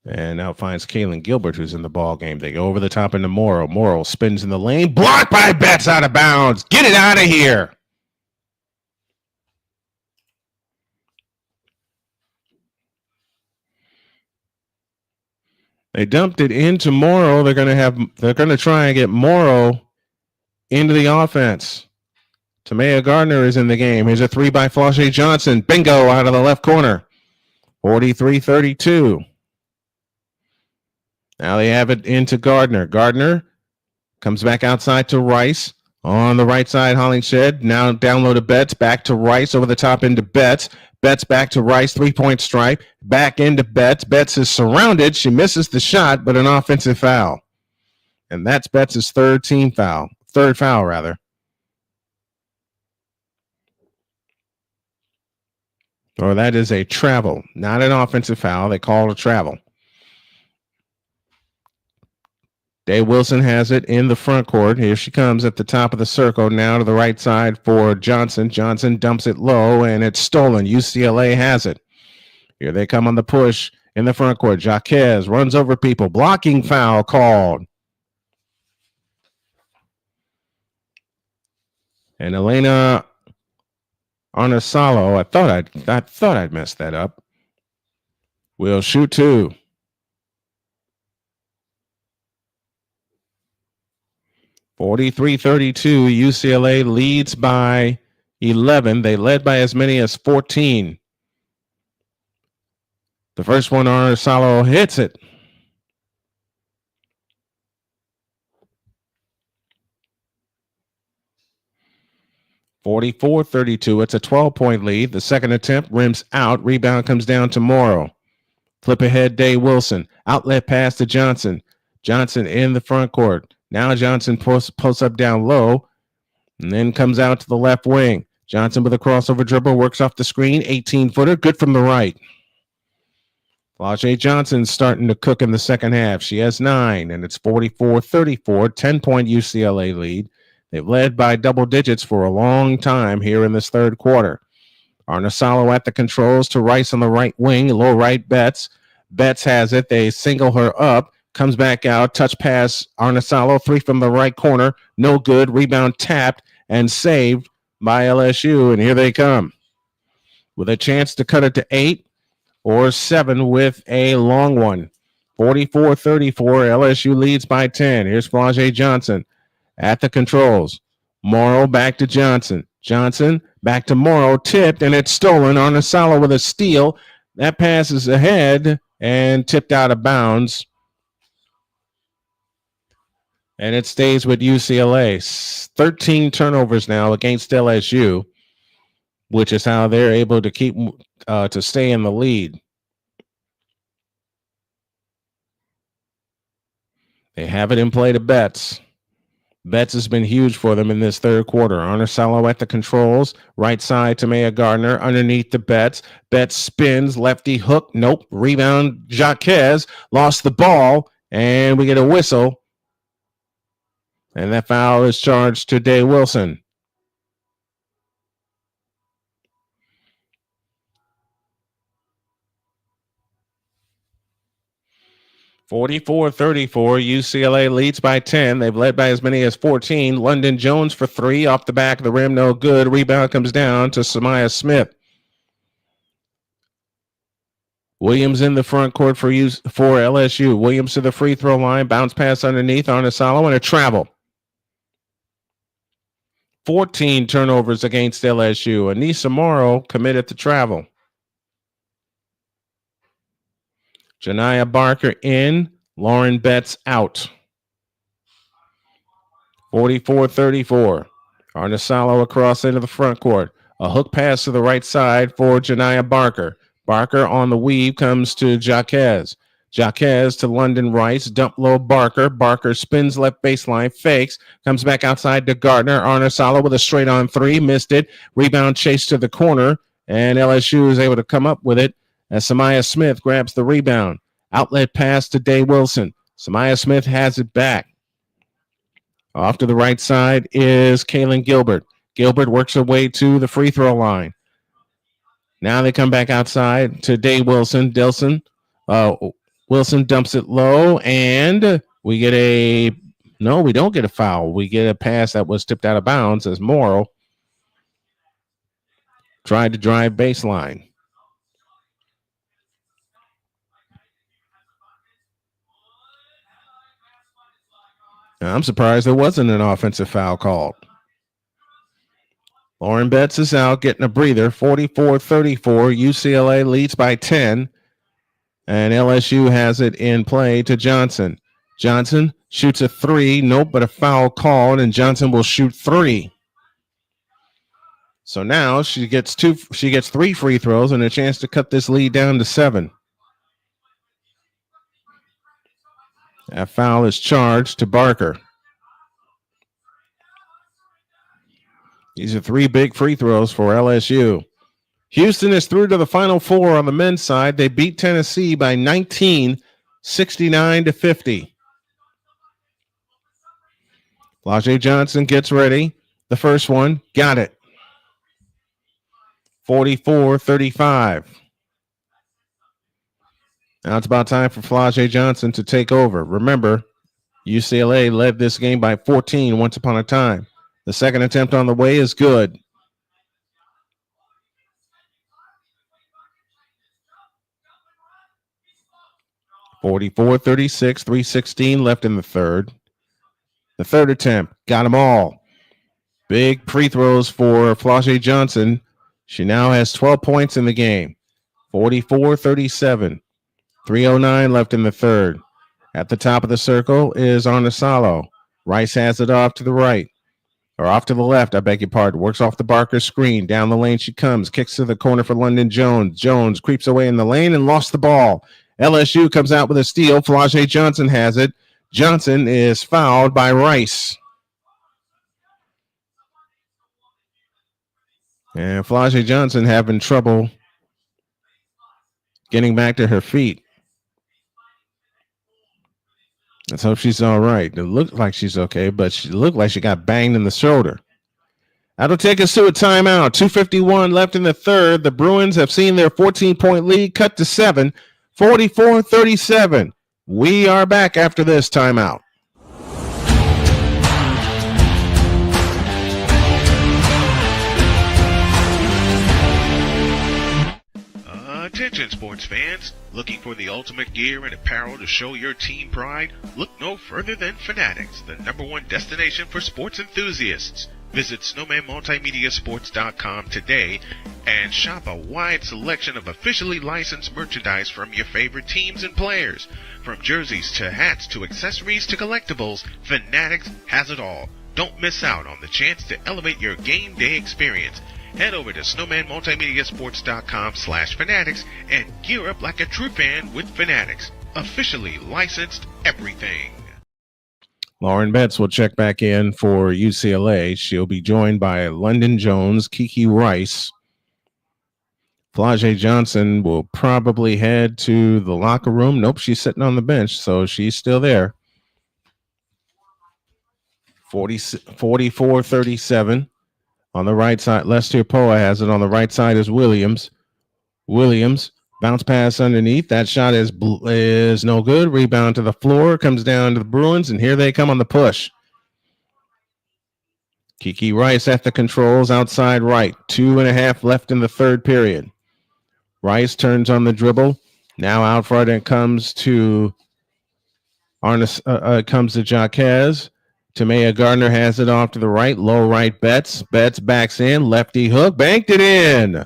And now finds Kaylin Gilbert, who's in the ball game. They go over the top into Morrow. Morrow spins in the lane. Blocked by Betts, out of bounds. Get it out of here. They dumped it into Morrow. They're going to try and get Morrow into the offense. Tamea Gardner is in the game. Here's a 3 by Flauché Johnson. Bingo, out of the left corner. 43-32. Now they have it into Gardner. Gardner comes back outside to Rice. On the right side, Hollingshed. Now down low to Betts. Back to Rice. Over the top into Betts. Betts back to Rice. 3-point strike. Back into Betts. Betts is surrounded. She misses the shot, but an offensive foul. And that's Betts' third foul. Or that is a travel, not an offensive foul. They call it a travel. Dave Wilson has it in the front court. Here she comes at the top of the circle. Now to the right side for Johnson. Johnson dumps it low, and it's stolen. UCLA has it. Here they come on the push in the front court. Jaquez runs over people. Blocking foul called. And Elena Arnasalo, I thought I'd messed that up. Will shoot 2. (43-32). UCLA leads by 11. They led by as many as 14. The first one, Arnasalo hits it. (44-32). It's a 12-point lead. The second attempt rims out. Rebound comes down to Morrow. Flip ahead, Dave Wilson. Outlet pass to Johnson. Johnson in the front court. Now Johnson posts up down low and then comes out to the left wing. Johnson with a crossover dribble, works off the screen. 18-footer, good from the right. Flauché Johnson's starting to cook in the second half. She has 9, and it's 44-34, 10-point UCLA lead. They've led by double digits for a long time here in this third quarter. Arnasalo at the controls to Rice on the right wing. Low right Betts. Betts has it. They single her up. Comes back out. Touch pass. Arnasalo. 3 from the right corner. No good. Rebound tapped and saved by LSU. And here they come with a chance to cut it to 8 or 7 with a long one. 44-34. LSU leads by 10. Here's Flauché Johnson at the controls. Morrow back to Johnson. Johnson back to Morrow. Tipped, and it's stolen. Arnasalo with a steal. That pass is ahead and tipped out of bounds. And it stays with UCLA. 13 turnovers now against LSU, which is how they're able to keep to stay in the lead. They have it in play to Betts. Betts has been huge for them in this third quarter. Arnasalo at the controls. Right side to Tamea Gardner. Underneath the Betts. Betts spins. Lefty hook. Nope. Rebound. Jaquez lost the ball. And we get a whistle. And that foul is charged to Dave Wilson. 44-34. UCLA leads by 10. They've led by as many as 14. London Jones for 3 off the back of the rim. No good. Rebound comes down to Samaya Smith. Williams in the front court for LSU. Williams to the free throw line. Bounce pass underneath. Arnesalo and a travel. 14 turnovers against LSU. Anissa Morrow committed to travel. Janiyah Barker in. Lauren Betts out. 44-34. Arnesalo across into the front court. A hook pass to the right side for Janiyah Barker. Barker on the weave comes to Jaquez. Jaquez to London Rice. Dump low Barker. Barker spins left baseline. Fakes. Comes back outside to Gardner. Arnesalo with a straight on 3. Missed it. Rebound chase to the corner. And LSU is able to come up with it as Samaya Smith grabs the rebound. Outlet pass to Day Wilson. Samaya Smith has it back. Off to the right side is Kaylin Gilbert. Gilbert works her way to the free throw line. Now they come back outside to Day Wilson. Wilson dumps it low, and we get we don't get a foul. We get a pass that was tipped out of bounds as Morrow tried to drive baseline. Now, I'm surprised there wasn't an offensive foul called. Lauren Betts is out, getting a breather. 44-34. UCLA leads by 10. And LSU has it in play to Johnson. Johnson shoots a 3. Nope, but a foul called, and Johnson will shoot 3. So now she gets 3 free throws and a chance to cut this lead down to 7. That foul is charged to Barker. These are 3 big free throws for LSU. Houston is through to the Final Four on the men's side. They beat Tennessee by 19, 69-50. Flau'jae Johnson gets ready. The first one, got it. 44-35. Now it's about time for Flau'jae Johnson to take over. Remember, UCLA led this game by 14 once upon a time. The second attempt on the way is good. (44-36), 3:16 left in the third. The third attempt, got them all. Big free throws for Flau'jae Johnson. She now has 12 points in the game. 44-37, 3:09 left in the third. At the top of the circle is Arnesalo. Rice has it off to the right. Or off to the left, I beg your pardon. Works off the Barker screen. Down the lane she comes. Kicks to the corner for London Jones. Jones creeps away in the lane and lost the ball. LSU comes out with a steal. Flau'jae Johnson has it. Johnson is fouled by Rice. And Flau'jae Johnson having trouble getting back to her feet. Let's hope she's all right. It looks like she's okay, but she looked like she got banged in the shoulder. That'll take us to a timeout. 2:51 left in the third. The Bruins have seen their 14-point lead cut to 7, 44-37. We are back after this timeout. Attention sports fans, looking for the ultimate gear and apparel to show your team pride? Look no further than Fanatics, the #1 destination for sports enthusiasts. Visit snowmanmultimediasports.com today and shop a wide selection of officially licensed merchandise from your favorite teams and players. From jerseys to hats to accessories to collectibles, Fanatics has it all. Don't miss out on the chance to elevate your game day experience. Head over to snowmanmultimediasports.com/fanatics and gear up like a true fan with Fanatics. Officially licensed everything. Lauren Betts will check back in for UCLA. She'll be joined by London Jones, Kiki Rice. Flau'jae Johnson will probably head to the locker room. Nope, she's sitting on the bench, so she's still there. 44-37. On the right side, Lester Poa has it. On the right side is Williams. Williams Bounce pass underneath. That shot is no good. Rebound to the floor. Comes down to the Bruins, and here they come on the push. Kiki Rice at the controls outside right. 2.5 left in the third period. Rice turns on the dribble. Now out front it comes to comes to Jaquez. Tamea Gardner has it off to the right. Low right Betts. Betts backs in. Lefty hook. Banked it in.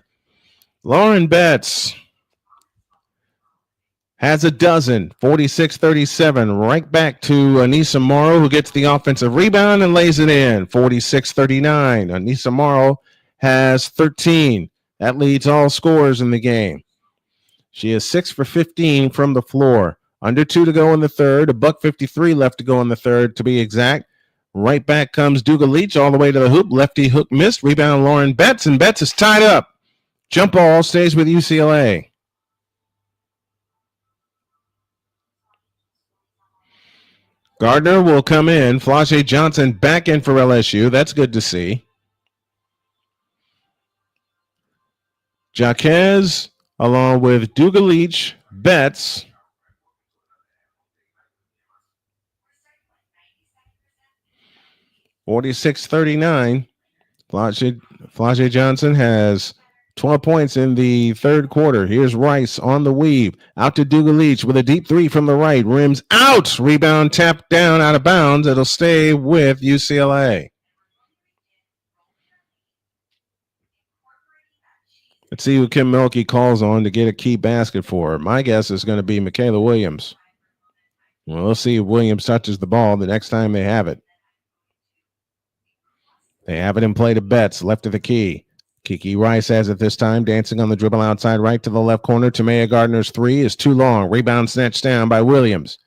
Lauren Betts has a dozen. 46-37. Right back to Anissa Morrow, who gets the offensive rebound and lays it in. 46-39. Anissa Morrow has 13. That leads all scorers in the game. She is 6 for 15 from the floor. Under 2 to go in the third. $1:53 left to go in the third, to be exact. Right back comes Duga Leach all the way to the hoop. Lefty hook missed. Rebound Lauren Betts, and Betts is tied up. Jump ball stays with UCLA. Gardner will come in. Flau'jae Johnson back in for LSU. That's good to see. Jaquez along with Duga Leach, Betts. $46-39. Flau'jae Johnson has 12 points in the third quarter. Here's Rice on the weave. Out to Duga Leach with a deep three from the right. Rims out. Rebound tapped down out of bounds. It'll stay with UCLA. Let's see who Kim Milkey calls on to get a key basket for her. My guess is going to be Michaela Williams. Well, we'll see if Williams touches the ball the next time they have it. They have it in play to Betts, left of the key. Kiki Rice has it this time, dancing on the dribble outside right to the left corner. Tamea Gardner's three is too long. Rebound snatched down by Williams.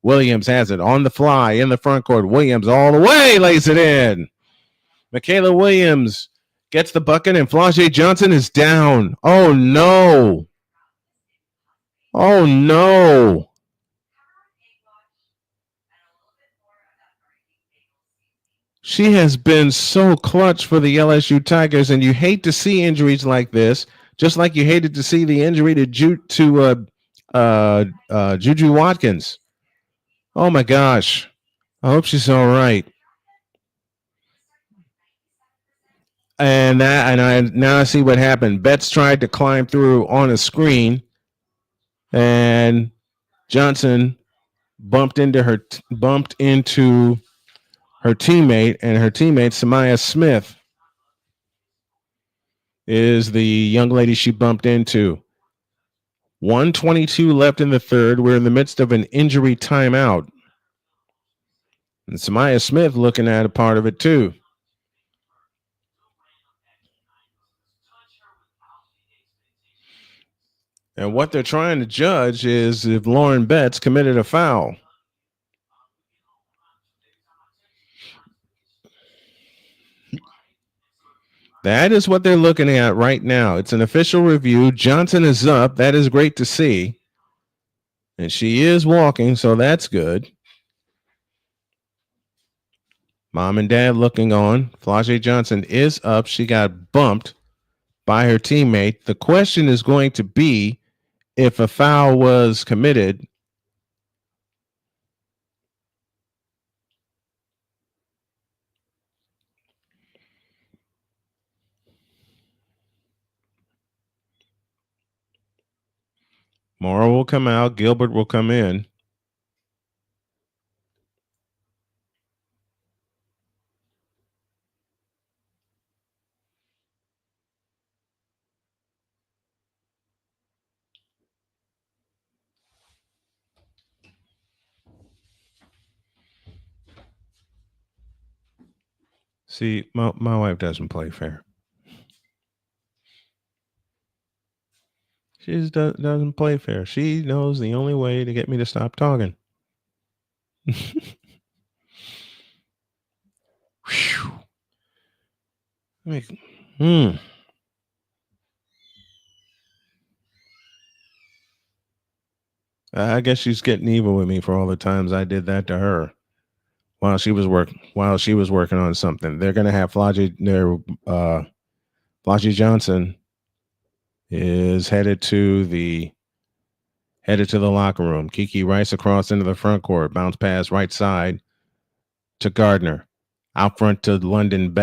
Williams has it on the fly in the front court. Williams all the way, lays it in. Michaela Williams gets the bucket, and Flau'jae Johnson is down. Oh, no. Oh, no. She has been so clutch for the LSU Tigers, and you hate to see injuries like this, just like you hated to see the injury to Juju Watkins. Oh, my gosh. I hope she's all right. And now I see what happened. Betts tried to climb through on a screen, and Johnson bumped into her teammate, and her teammate, Samaya Smith, is the young lady she bumped into. 1:22 left in the third. We're in the midst of an injury timeout. And Samaya Smith looking at a part of it too. And what they're trying to judge is if Lauren Betts committed a foul. That is what they're looking at right now. It's an official review. Johnson is up. That is great to see. And she is walking, so that's good. Mom and dad looking on. Flau'jae Johnson is up. She got bumped by her teammate. The question is going to be if a foul was committed. Morrow will come out. Gilbert will come in. See, my wife doesn't play fair. She just doesn't play fair. She knows the only way to get me to stop talking. I guess she's getting even with me for all the times I did that to her while she was working on something. They're gonna have Flau'jae Johnson is headed to the headed to the locker room. Kiki Rice across into the front court. Bounce pass right side to Gardner. Out front to London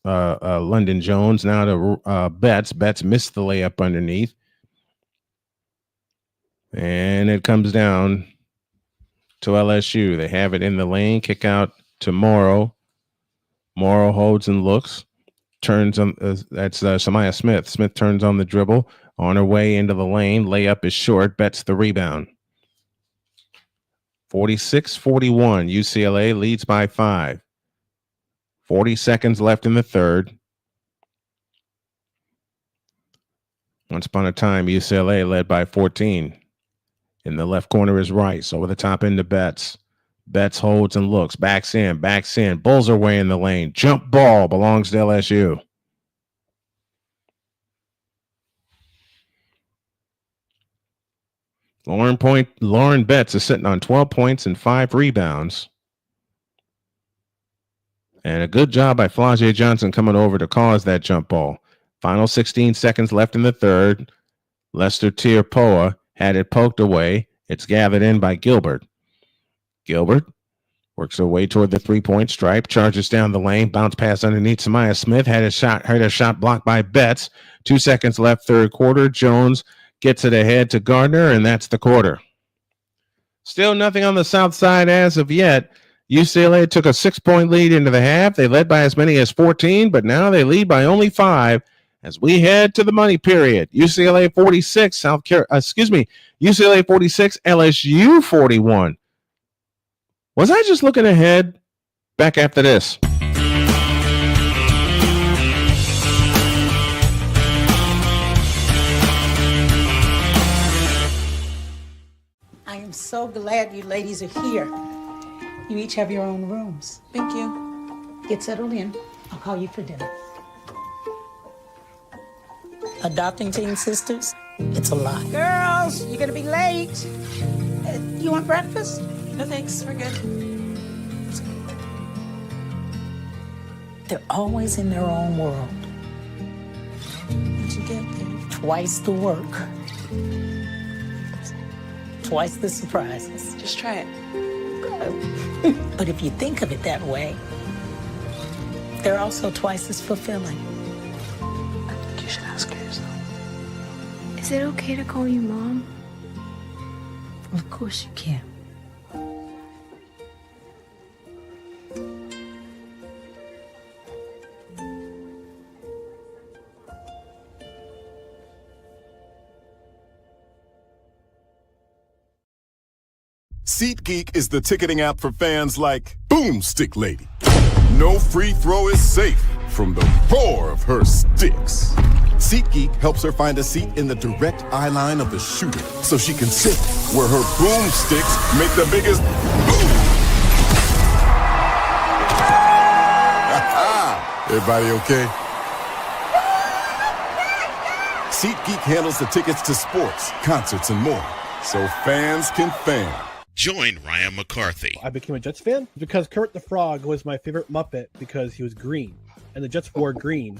London Jones. Now to Betts. Betts missed the layup underneath. And it comes down to LSU. They have it in the lane. Kick out to Morrow. Morrow holds and looks. Turns on. That's Samaya Smith. Smith turns on the dribble. On her way into the lane. Layup is short. Betts the rebound. 46-41. UCLA leads by 5. 40 seconds left in the third. Once upon a time, UCLA led by 14. In the left corner is Rice. Over the top into Betts. Betts holds and looks. Backs in. Bulls are way in the lane. Jump ball belongs to LSU. Lauren Betts is sitting on 12 points and 5 rebounds. And a good job by Flau'jae Johnson coming over to cause that jump ball. Final 16 seconds left in the third. Lester Tierpoa had it poked away. It's gathered in by Gilbert. Gilbert works her way toward the three-point stripe, charges down the lane, bounce pass underneath Samaya Smith, had a shot blocked by Betts. 2 seconds left, third quarter. Jones gets it ahead to Gardner, and that's the quarter. Still nothing on the south side as of yet. UCLA took a 6-point lead into the half. They led by as many as 14, but now they lead by only 5 as we head to the money period. UCLA 46, UCLA 46, LSU 41. Was I just looking ahead? Back after this. I am so glad you ladies are here. You each have your own rooms. Thank you. Get settled in. I'll call you for dinner. Adopting teen sisters, it's a lot. Girls, you're gonna be late. You want breakfast? No thanks, we're good. They're always in their own world. What'd you get there? Twice the work. Twice the surprises. Just try it. But if you think of it that way, they're also twice as fulfilling. I think you should ask her yourself. Is it okay to call you Mom? Of course you can. SeatGeek is the ticketing app for fans like Boomstick Lady. No free throw is safe from the roar of her sticks. SeatGeek helps her find a seat in the direct eye line of the shooter so she can sit where her boomsticks make the biggest boom. Everybody okay? SeatGeek handles the tickets to sports, concerts, and more, so fans can fan. Join Ryan McCarthy. I became a Jets fan because Kurt the Frog was my favorite Muppet because he was green, and the Jets wore green.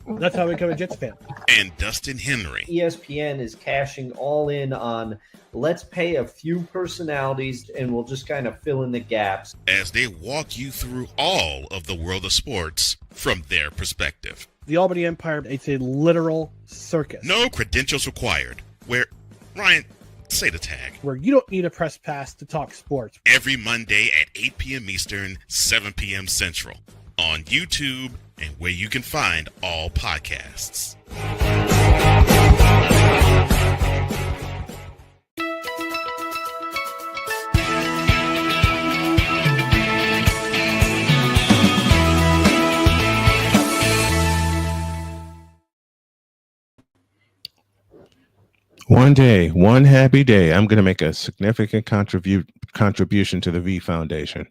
That's how I became a Jets fan. And Dustin Henry. ESPN is cashing all in on let's pay a few personalities and we'll just kind of fill in the gaps. As they walk you through all of the world of sports from their perspective. The Albany Empire, it's a literal circus. No credentials required. Where, Ryan, say the tag. Where you don't need a press pass to talk sports. Every Monday at 8 p.m. Eastern, 7 p.m. Central. On YouTube and where you can find all podcasts. One day, one happy day, I'm going to make a significant contribution to the V Foundation.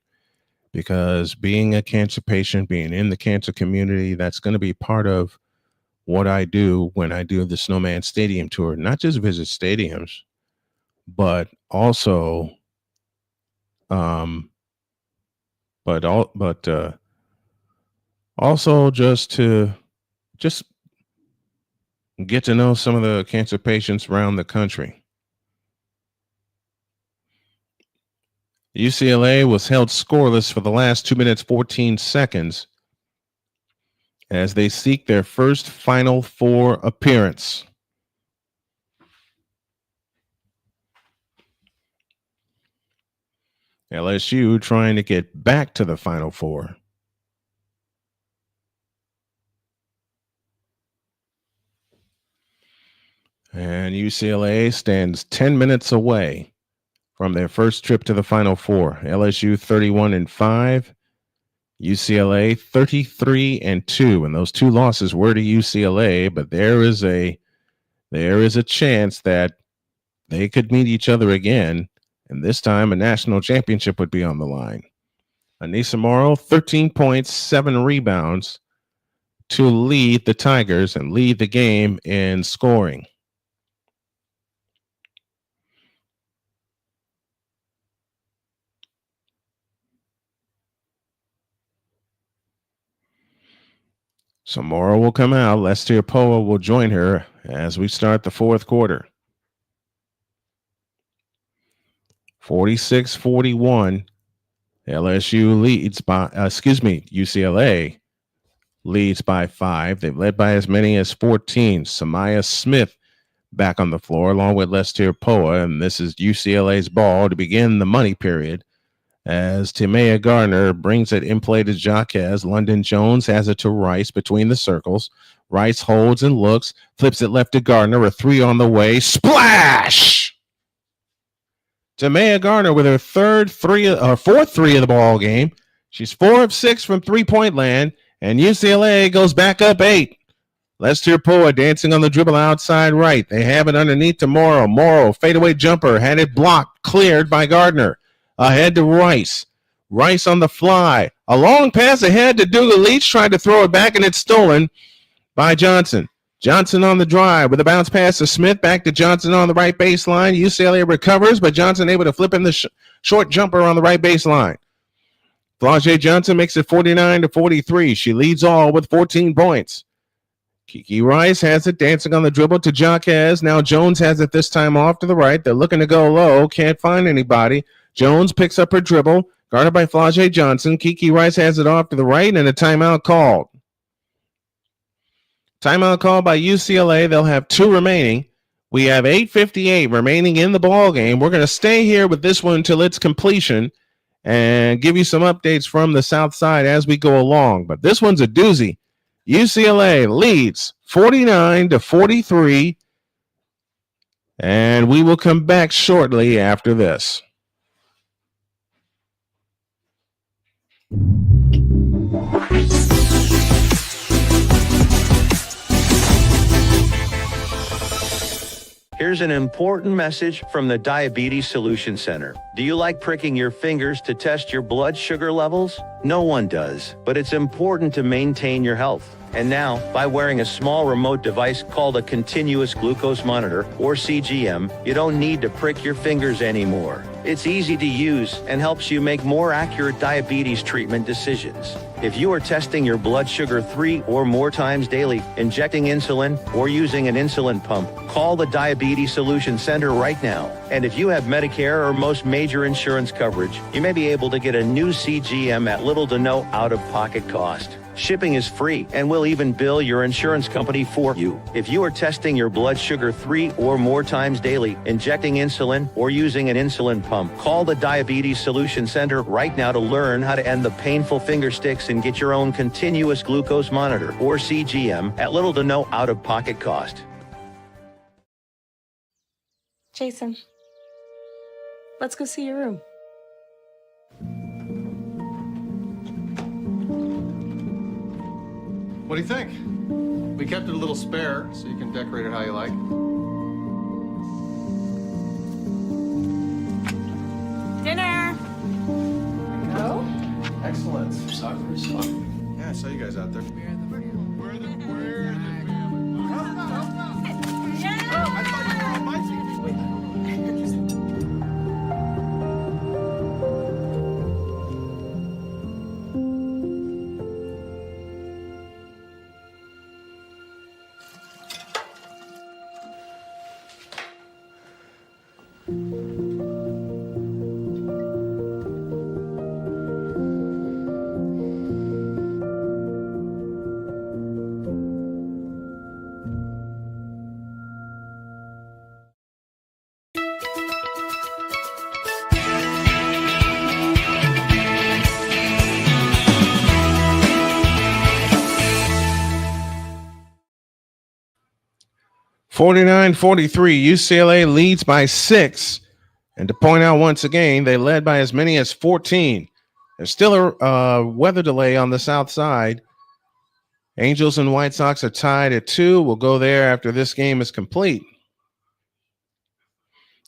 Because being a cancer patient, being in the cancer community, that's going to be part of what I do when I do the Snowman Stadium tour. Not just visit stadiums, but also, also just get to know some of the cancer patients around the country. UCLA was held scoreless for the last 2 minutes, 14 seconds as they seek their first Final Four appearance. LSU trying to get back to the Final Four. And UCLA stands 10 minutes away from their first trip to the Final Four. LSU 31-5, UCLA 33-2, and those two losses were to UCLA. But there is a chance that they could meet each other again, and this time a national championship would be on the line. Anissa Morrow, 13 points, 7 rebounds to lead the Tigers and lead the game in scoring. So Morrow will come out. Lester Poa will join her as we start the fourth quarter. 46-41. LSU leads by, UCLA leads by 5. They've led by as many as 14. Samaya Smith back on the floor along with Lester Poa, and this is UCLA's ball to begin the money period as Timea Gardner brings it in play to Jaquez. London Jones has it to Rice between the circles. Rice holds and looks, flips it left to Gardner, a 3 on the way. Splash! Timea Gardner with her fourth 3 of the ball game. She's 4 of 6 from three-point land, and UCLA goes back up 8. Lester Poa dancing on the dribble outside right. They have it underneath to Morrow. Morrow, fadeaway jumper, had it blocked, cleared by Gardner. Ahead to Rice. Rice on the fly. A long pass ahead to Dougal Leach, tried to throw it back, and it's stolen by Johnson. Johnson on the drive with a bounce pass to Smith. Back to Johnson on the right baseline. UCLA recovers, but Johnson able to flip in the short jumper on the right baseline. Flau'jae Johnson makes it 49-43. She leads all with 14 points. Kiki Rice has it, dancing on the dribble to Jaquez. Now Jones has it this time off to the right. They're looking to go low. Can't find anybody. Jones picks up her dribble, guarded by Flau'jae Johnson. Kiki Rice has it off to the right, and a timeout called. Timeout called by UCLA. They'll have 2 remaining. We have 8:58 remaining in the ball game. We're going to stay here with this one until its completion and give you some updates from the south side as we go along. But this one's a doozy. UCLA leads 49-43, and we will come back shortly after this. Here's an important message from the Diabetes Solution Center. Do you like pricking your fingers to test your blood sugar levels? No one does, but it's important to maintain your health. And now, by wearing a small remote device called a continuous glucose monitor, or CGM, you don't need to prick your fingers anymore. It's easy to use and helps you make more accurate diabetes treatment decisions. If you are testing your blood sugar 3 or more times daily, injecting insulin, or using an insulin pump, call the Diabetes Solution Center right now. And if you have Medicare or most major insurance coverage, you may be able to get a new CGM at little to no out-of-pocket cost. Shipping is free, and we'll even bill your insurance company for you. If you are testing your blood sugar 3 or more times daily, injecting insulin, or using an insulin pump, call the Diabetes Solution Center right now to learn how to end the painful finger sticks and get your own continuous glucose monitor, or CGM, at little to no out-of-pocket cost. Jason, let's go see your room. What do you think? We kept it a little spare, so you can decorate it how you like. Dinner! No? Excellent. Soccer is fun. Yeah, I saw you guys out there. We're the 49-43, UCLA leads by 6. And to point out once again, they led by as many as 14. There's still a weather delay on the south side. Angels and White Sox are tied at 2. We'll go there after this game is complete.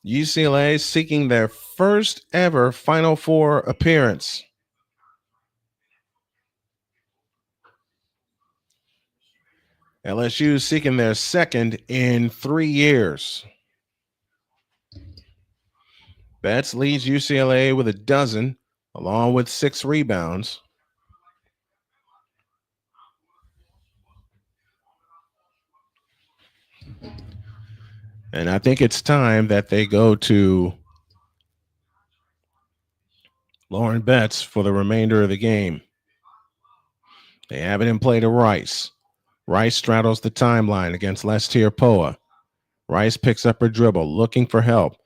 UCLA seeking their first ever Final Four appearance. LSU seeking their second in 3 years. Betts leads UCLA with 12, along with 6 rebounds. And I think it's time that they go to Lauren Betts for the remainder of the game. They have it in play to Rice. Rice straddles the timeline against Lestier Poa. Rice picks up her dribble, looking for help.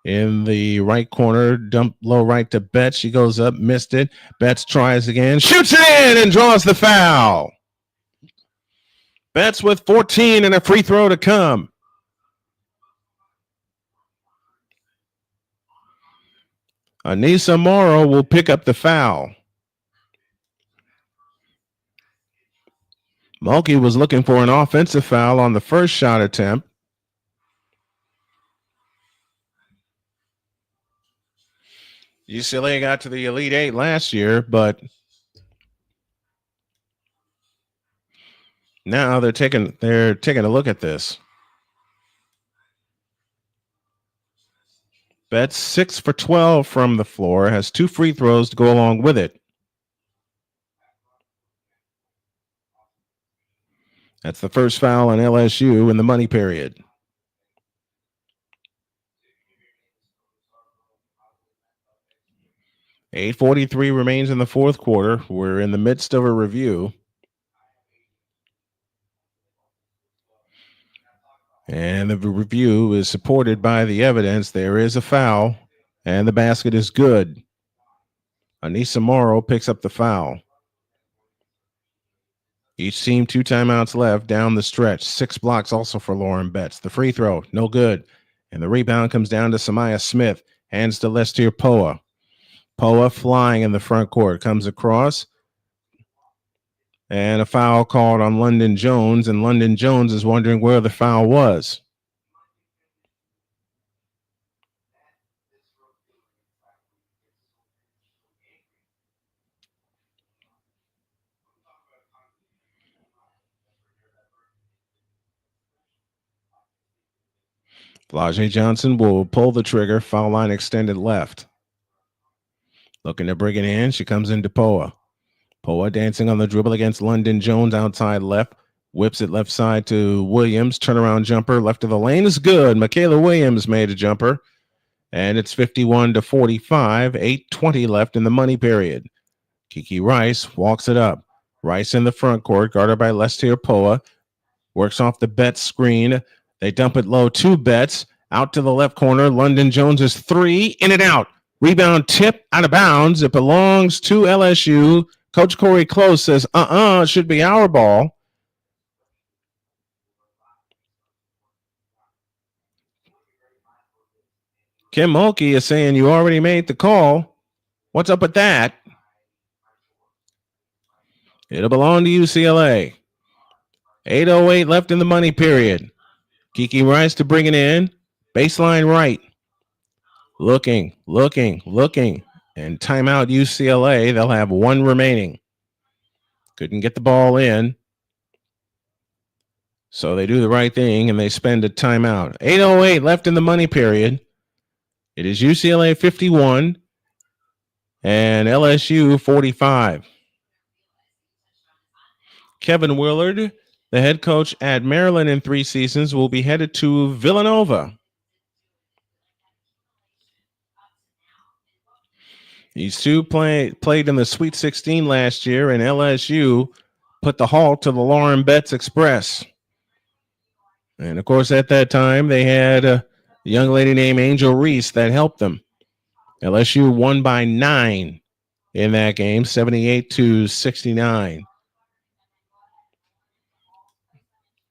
In the right corner, dump low right to Betts. She goes up, missed it. Betts tries again, shoots it in, and draws the foul. Betts with 14 and a free throw to come. Anissa Morrow will pick up the foul. Mulkey was looking for an offensive foul on the first shot attempt. UCLA got to the Elite Eight last year, but now they're taking a look at this. Betts 6 for 12 from the floor, has 2 free throws to go along with it. That's the first foul on LSU in the money period. $8:43 remains in the fourth quarter. We're in the midst of a review. And the review is supported by the evidence. There is a foul, and the basket is good. Anissa Morrow picks up the foul. Each team 2 timeouts left down the stretch. 6 blocks also for Lauren Betts. The free throw, no good. And the rebound comes down to Samaya Smith. Hands to Lestier Poa. Poa flying in the front court. Comes across. And a foul called on London Jones. And London Jones is wondering where the foul was. Flau'jae Johnson will pull the trigger. Foul line extended left. Looking to bring it in. She comes into Poa. Poa dancing on the dribble against London Jones outside left. Whips it left side to Williams. Turnaround jumper left of the lane is good. Michaela Williams made a jumper. And it's 51-45. 8:20 left in the money period. Kiki Rice walks it up. Rice in the front court, guarded by Lestier Poa. Works off the Betts screen. They dump it low to Betts. Out to the left corner. London Jones is 3. In and out. Rebound tip out of bounds. It belongs to LSU. Coach Corey Close says, it should be our ball. Kim Mulkey is saying you already made the call. What's up with that? It'll belong to UCLA. 8:08 left in the money period. Kiki Rice to bring it in. Baseline right. Looking. And timeout UCLA. They'll have 1 remaining. Couldn't get the ball in. So they do the right thing and they spend a timeout. 8:08 left in the money period. It is UCLA 51 and LSU 45. Kevin Willard, the head coach at Maryland in 3 seasons, will be headed to Villanova. These two played in the Sweet 16 last year, and LSU put the halt to the Lauren Betts Express. And, of course, at that time, they had a young lady named Angel Reese that helped them. LSU won by 9 in that game, 78-69.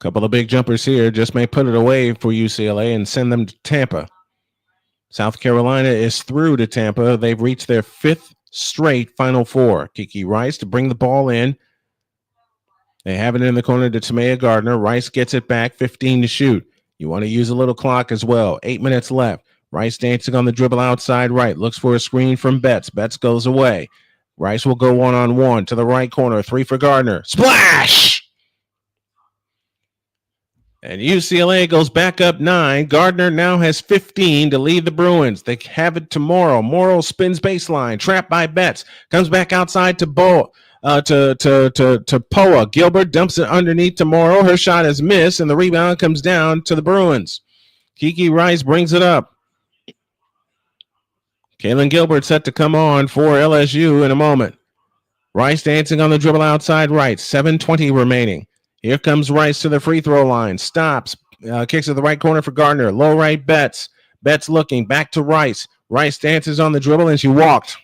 Couple of big jumpers here just may put it away for UCLA and send them to Tampa. South Carolina is through to Tampa. They've reached their 5th straight Final Four. Kiki Rice to bring the ball in. They have it in the corner to Tamea Gardner. Rice gets it back, 15 to shoot. You want to use a little clock as well. 8 minutes left. Rice dancing on the dribble outside right. Looks for a screen from Betts. Betts goes away. Rice will go one-on-one to the right corner. 3 for Gardner. Splash! And UCLA goes back up 9. Gardner now has 15 to lead the Bruins. They have it to Morrow. Morrow spins baseline. Trapped by Betts. Comes back outside to Poa. Gilbert dumps it underneath to Morrow. Her shot is missed, and the rebound comes down to the Bruins. Kiki Rice brings it up. Kaylin Gilbert set to come on for LSU in a moment. Rice dancing on the dribble outside right. 7:20 remaining. Here comes Rice to the free throw line. Stops. Kicks to the right corner for Gardner. Low right Betts. Betts looking. Back to Rice. Rice dances on the dribble, and she walked.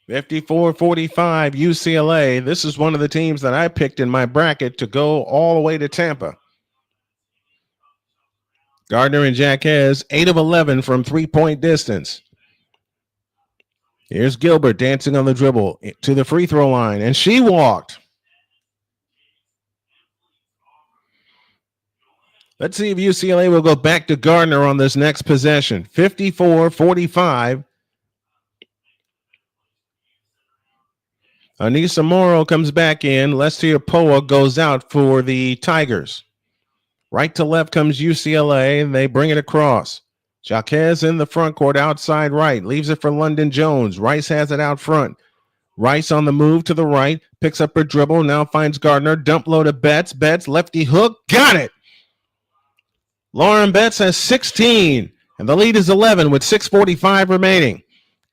(54-45) UCLA. This is one of the teams that I picked in my bracket to go all the way to Tampa. Gardner and Jaquez, 8 of 11 from three-point distance. Here's Gilbert dancing on the dribble to the free throw line, and she walked. Let's see if UCLA will go back to Gardner on this next possession. 54-45. Anissa Morrow comes back in. Lestia Poa goes out for the Tigers. Right to left comes UCLA, and they bring it across. Jaquez in the front court, outside right. Leaves it for London Jones. Rice has it out front. Rice on the move to the right. Picks up her dribble. Now finds Gardner. Dump low to Betts. Betts, lefty hook. Got it! Lauren Betts has 16, and the lead is 11 with 6:45 remaining.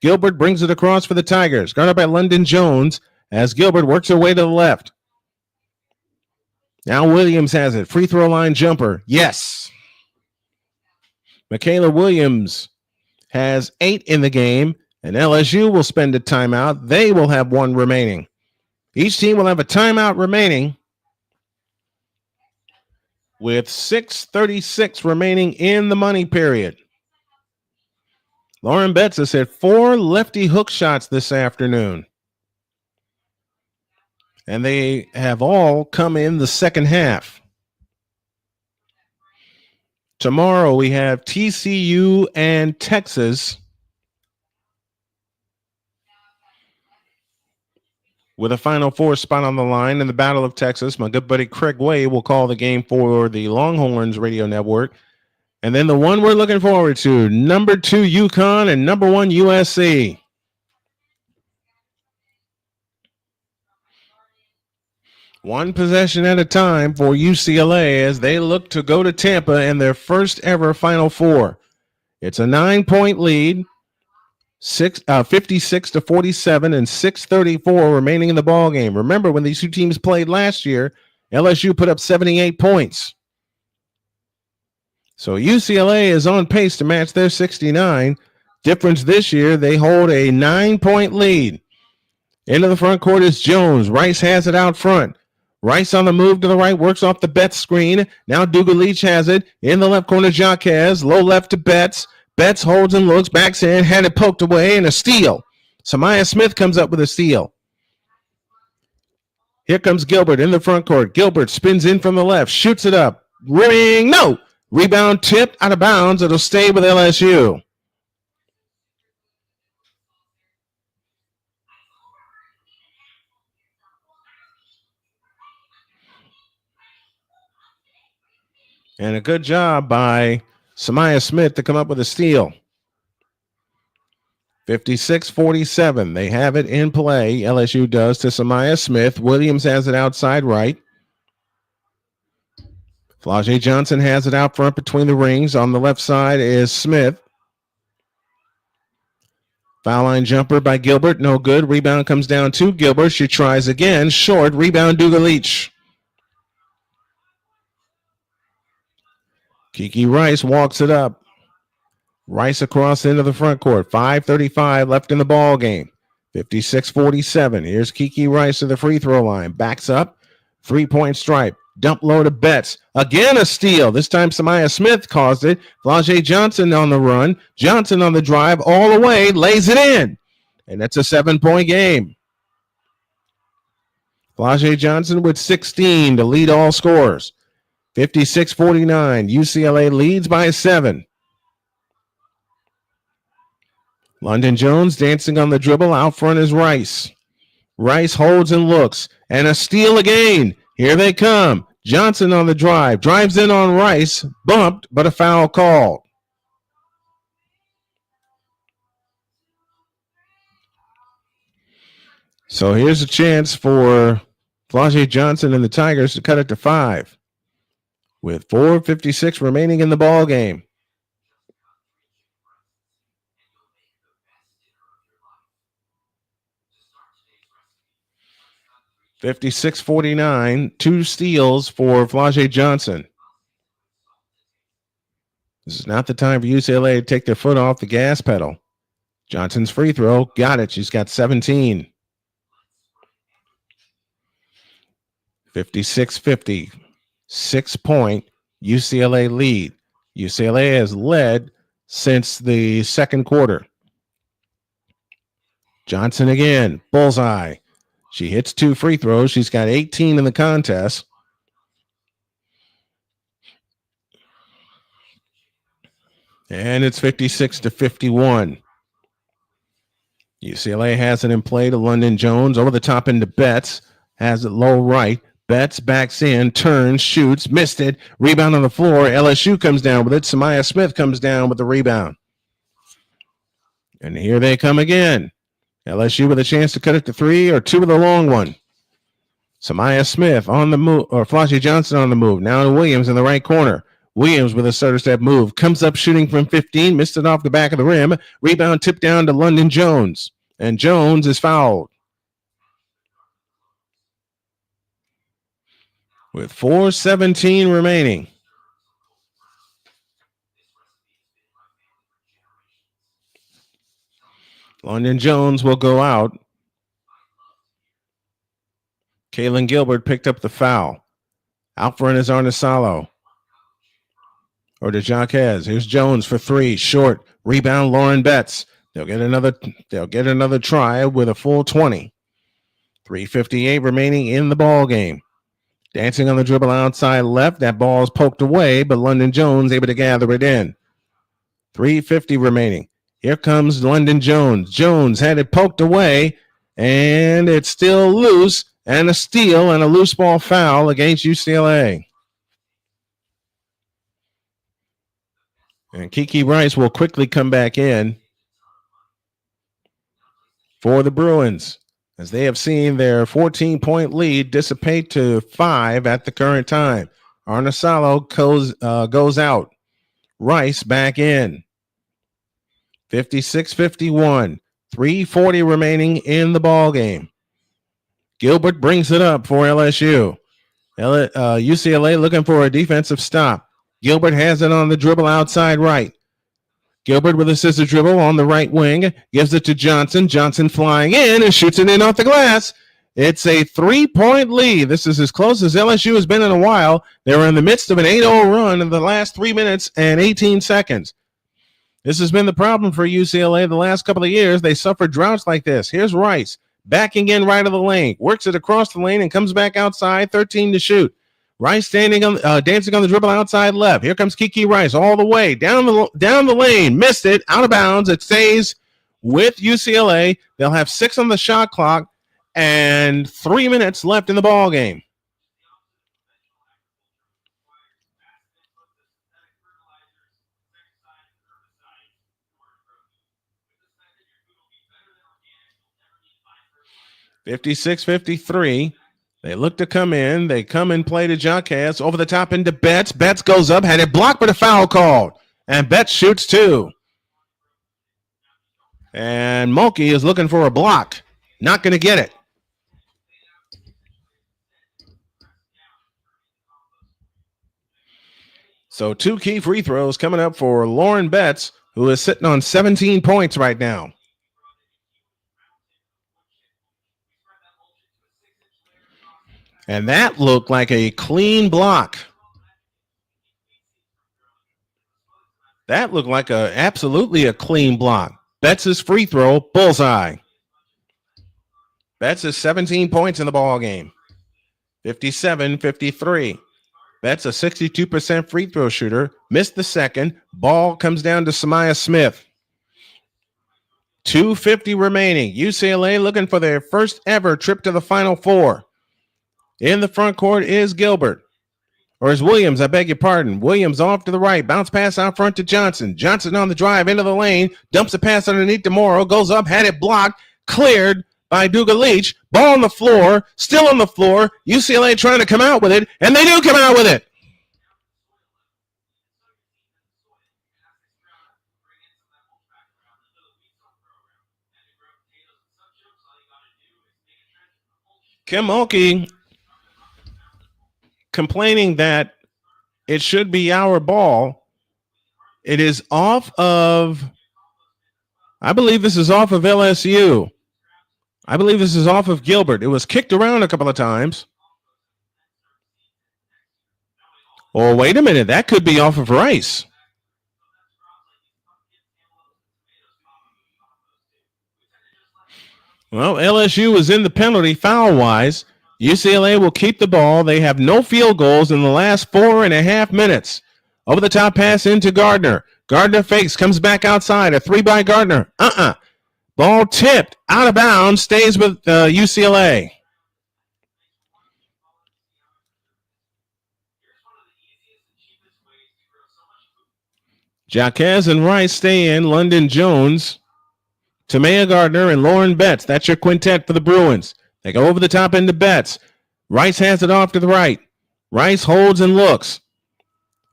Gilbert brings it across for the Tigers. Guarded by London Jones as Gilbert works her way to the left. Now Williams has it. Free throw line jumper. Yes. Michaela Williams has 8 in the game, and LSU will spend a timeout. They will have 1 remaining. Each team will have a timeout remaining with 6:36 remaining in the money period. Lauren Betts has hit 4 lefty hook shots this afternoon, and they have all come in the second half. Tomorrow we have TCU and Texas with a Final Four spot on the line in the Battle of Texas. My good buddy Craig Way will call the game for the Longhorns Radio Network. And then the one we're looking forward to, number 2 UConn and number 1 USC. One possession at a time for UCLA as they look to go to Tampa in their first ever Final Four. It's a 9-point lead, 56-47, and 6:34 remaining in the ballgame. Remember, when these two teams played last year, LSU put up 78 points. So UCLA is on pace to match their 69. Difference this year, they hold a 9-point lead. Into the front court is Jones. Rice has it out front. Rice on the move to the right, works off the Betts screen. Now Dugalich has it. In the left corner, Jaquez. Low left to Betts. Betts holds and looks, backs in, had it poked away, and a steal. Samaya Smith comes up with a steal. Here comes Gilbert in the front court. Gilbert spins in from the left, shoots it up. Ring, no! Rebound tipped out of bounds. It'll stay with LSU. And a good job by Samaya Smith to come up with a steal. 56-47. They have it in play. LSU does to Samaya Smith. Williams has it outside right. Flau'jae Johnson has it out front between the rings. On the left side is Smith. Foul line jumper by Gilbert. No good. Rebound comes down to Gilbert. She tries again. Short. Rebound Dugalich. Kiki Rice walks it up. Rice across into the front court. 5:35 left in the ball game. 56-47. Here's Kiki Rice to the free throw line. Backs up. 3-point stripe. Dump low to Betts. Again a steal. This time Samaya Smith caused it. Flau'jae Johnson on the run. Johnson on the drive all the way. Lays it in. And that's a 7-point game. Flau'jae Johnson with 16 to lead all scorers. 56-49. UCLA leads by 7. London Jones dancing on the dribble. Out front is Rice. Rice holds and looks. And a steal again. Here they come. Johnson on the drive. Drives in on Rice. Bumped, but a foul called. So here's a chance for Flau'jae Johnson and the Tigers to cut it to 5. With 4:56 remaining in the ball game. (56-49), 2 steals for Flau'jae Johnson. This is not the time for UCLA to take their foot off the gas pedal. Johnson's free throw, got it. She's got 17. 56-50, 6-point UCLA lead. UCLA has led since the second quarter. Johnson again, bullseye. She hits 2 free throws. She's got 18 in the contest. And it's 56-51. UCLA has it in play to London Jones. Over the top into Betts. Has it low right. Betts backs in, turns, shoots, missed it. Rebound on the floor. LSU comes down with it. Samaya Smith comes down with the rebound. And here they come again. LSU with a chance to cut it to 3 or 2 with a long one. Samaya Smith on the move, or Flau'jae Johnson on the move. Now to Williams in the right corner. Williams with a stutter step move. Comes up shooting from 15. Missed it off the back of the rim. Rebound tipped down to London Jones. And Jones is fouled. With 4:17 remaining. London Jones will go out. Kaylin Gilbert picked up the foul. Out front is Arnesalo. Or to Jaquez. Here's Jones for 3. Short. Rebound Lauren Betts. They'll get another try with a full 20. 3:58 remaining in the ball game. Dancing on the dribble outside left. That ball is poked away, but London Jones able to gather it in. 3:50 remaining. Here comes London Jones. Jones had it poked away, and it's still loose, and a steal and a loose ball foul against UCLA. And Kiki Rice will quickly come back in for the Bruins, as they have seen their 14-point lead dissipate to 5 at the current time. Arnesalo goes out. Rice back in. 56-51. 3:40 remaining in the ball game. Gilbert brings it up for LSU. UCLA looking for a defensive stop. Gilbert has it on the dribble outside right. Gilbert with a scissor dribble on the right wing. Gives it to Johnson. Johnson flying in and shoots it in off the glass. It's a 3-point lead. This is as close as LSU has been in a while. They're in the midst of an 8-0 run in the last 3 minutes and 18 seconds. This has been the problem for UCLA the last couple of years. They suffered droughts like this. Here's Rice backing in right of the lane. Works it across the lane and comes back outside. 13 to shoot. Rice dancing on the dribble outside left. Here comes Kiki Rice all the way down the lane. Missed it. Out of bounds. It stays with UCLA. They'll have 6 on the shot clock and 3 minutes left in the ball game. (56-53). They look to come in. They come and play to Jaquez. Over the top into Betts. Betts goes up. Had it blocked, but a foul called. And Betts shoots 2. And Mulkey is looking for a block. Not going to get it. So 2 key free throws coming up for Lauren Betts, who is sitting on 17 points right now. And that looked like a clean block. That looked like absolutely a clean block. Betts' free throw, bullseye. Betts is 17 points in the ball game. 57-53. Betts a 62% free throw shooter. Missed the second. Ball comes down to Samaya Smith. 2:50 remaining. UCLA looking for their first ever trip to the Final Four. In the front court is Gilbert. Or is Williams, I beg your pardon. Williams off to the right. Bounce pass out front to Johnson. Johnson on the drive into the lane. Dumps a pass underneath to Morrow. Goes up, had it blocked. Cleared by Duga Leach. Ball on the floor. Still on the floor. UCLA trying to come out with it. And they do come out with it. Kim Mulkey complaining that it should be our ball. It is off of, I believe this is off of LSU. I believe this is off of Gilbert. It was kicked around a couple of times. Oh, wait a minute. That could be off of Rice. Well, LSU was in the penalty foul-wise. UCLA will keep the ball. They have no field goals in the last 4.5 minutes. Over the top pass into Gardner. Gardner fakes, comes back outside. A three by Gardner. Ball tipped, out of bounds, stays with UCLA. Jaquez and Rice stay in. London Jones, Tamea Gardner, and Lauren Betts. That's your quintet for the Bruins. They go over the top into Betts. Rice has it off to the right. Rice holds and looks.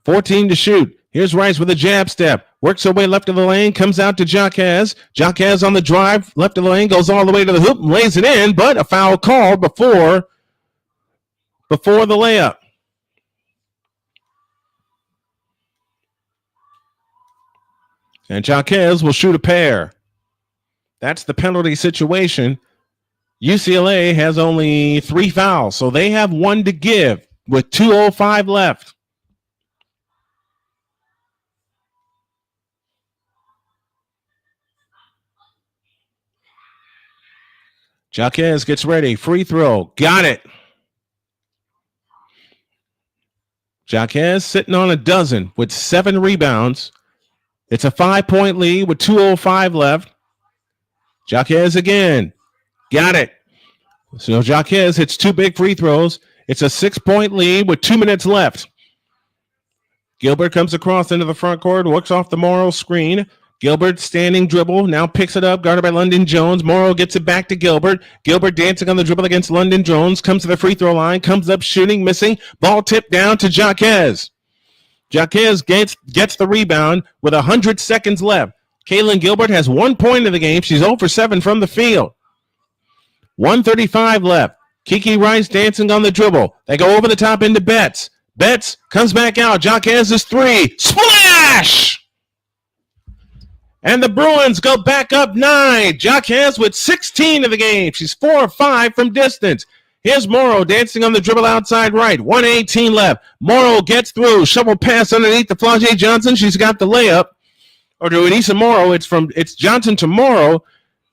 14 to shoot. Here's Rice with a jab step. Works her way left of the lane. Comes out to Jaquez. Jaquez on the drive. Left of the lane. Goes all the way to the hoop and lays it in. But a foul called before the layup. And Jaquez will shoot a pair. That's the penalty situation. UCLA has only 3 fouls, so they have 1 to give with 2:05 left. Jaquez gets ready. Free throw. Got it. Jaquez sitting on a dozen with 7 rebounds. It's a 5-point lead with 2:05 left. Jaquez again. Got it. So Jaquez hits 2 big free throws. It's a 6-point lead with 2 minutes left. Gilbert comes across into the front court, works off the Morrow screen. Gilbert standing dribble, now picks it up, guarded by London Jones. Morrow gets it back to Gilbert. Gilbert dancing on the dribble against London Jones, comes to the free throw line, comes up shooting, missing. Ball tipped down to Jaquez. Jaquez gets the rebound with 100 seconds left. Kaylin Gilbert has 1 point in the game. She's 0 for 7 from the field. 1:35 left. Kiki Rice dancing on the dribble. They go over the top into Betts. Betts comes back out. Jaquez's 3. Splash! And the Bruins go back up 9. Jaquez with 16 of the game. She's 4 of 5 from distance. Here's Morrow dancing on the dribble outside right. 1:18 left. Morrow gets through. Shovel pass underneath to Flau'jae Johnson. She's got the layup. Or to Anissa Morrow. It's Johnson to Morrow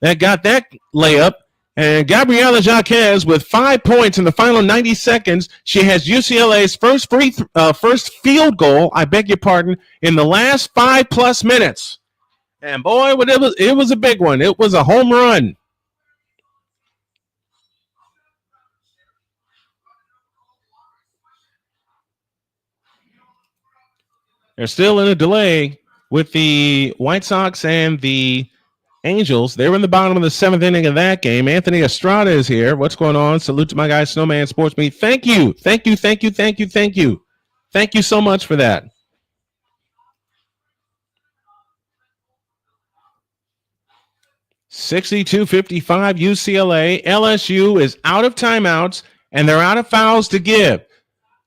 that got that layup. And Gabriela Jaquez with 5 points in the final 90 seconds. She has UCLA's first field goal, I beg your pardon, in the last 5+ minutes. And boy, it was a big one. It was a home run. They're still in a delay with the White Sox and the Angels. They were in the bottom of the 7th inning of that game. Anthony Estrada is here. What's going on? Salute to my guy, Snowman Sports Meet. Thank you. Thank you so much for that. (62-55) UCLA. LSU is out of timeouts, and they're out of fouls to give.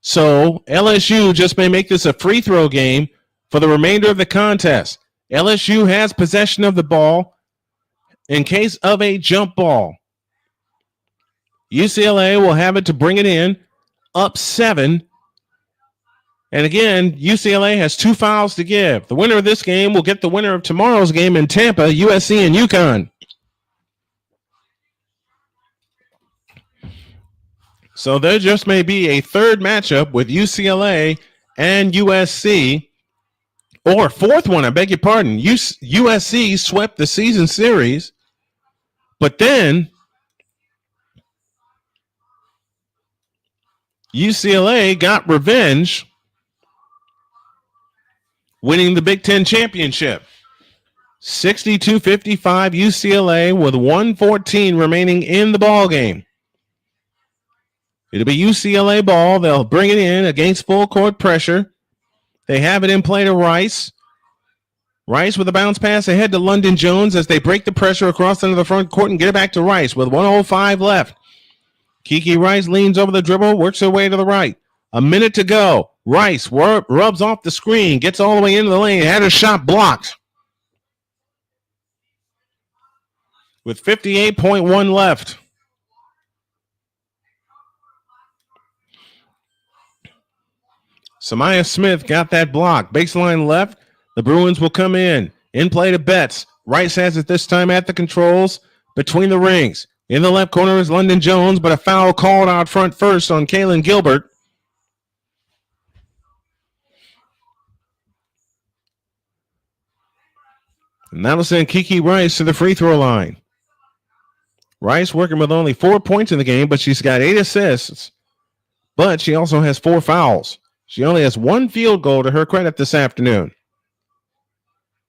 So LSU just may make this a free throw game for the remainder of the contest. LSU has possession of the ball in case of a jump ball. UCLA will have it to bring it in, up 7. And again, UCLA has 2 fouls to give. The winner of this game will get the winner of tomorrow's game in Tampa, USC and UConn. So there just may be a third matchup with UCLA and USC, or fourth one, I beg your pardon. USC swept the season series, but then UCLA got revenge, winning the Big Ten championship. 62-55 UCLA with 1:14 remaining in the ball game. It'll be UCLA ball. They'll bring it in against full court pressure. They have it in play to Rice. Rice with a bounce pass ahead to London Jones as they break the pressure across into the front court and get it back to Rice with 1:05 left. Kiki Rice leans over the dribble, works her way to the right. A minute to go. Rice rubs off the screen, gets all the way into the lane, had her shot blocked. With 58.1 left. Samaya Smith got that block. Baseline left. The Bruins will come in. In play to Betts. Rice has it this time at the controls between the rings. In the left corner is London Jones, but a foul called out front first on Kaylin Gilbert. And that'll send Kiki Rice to the free throw line. Rice working with only 4 points in the game, but she's got 8 assists. But she also has 4 fouls. She only has 1 field goal to her credit this afternoon.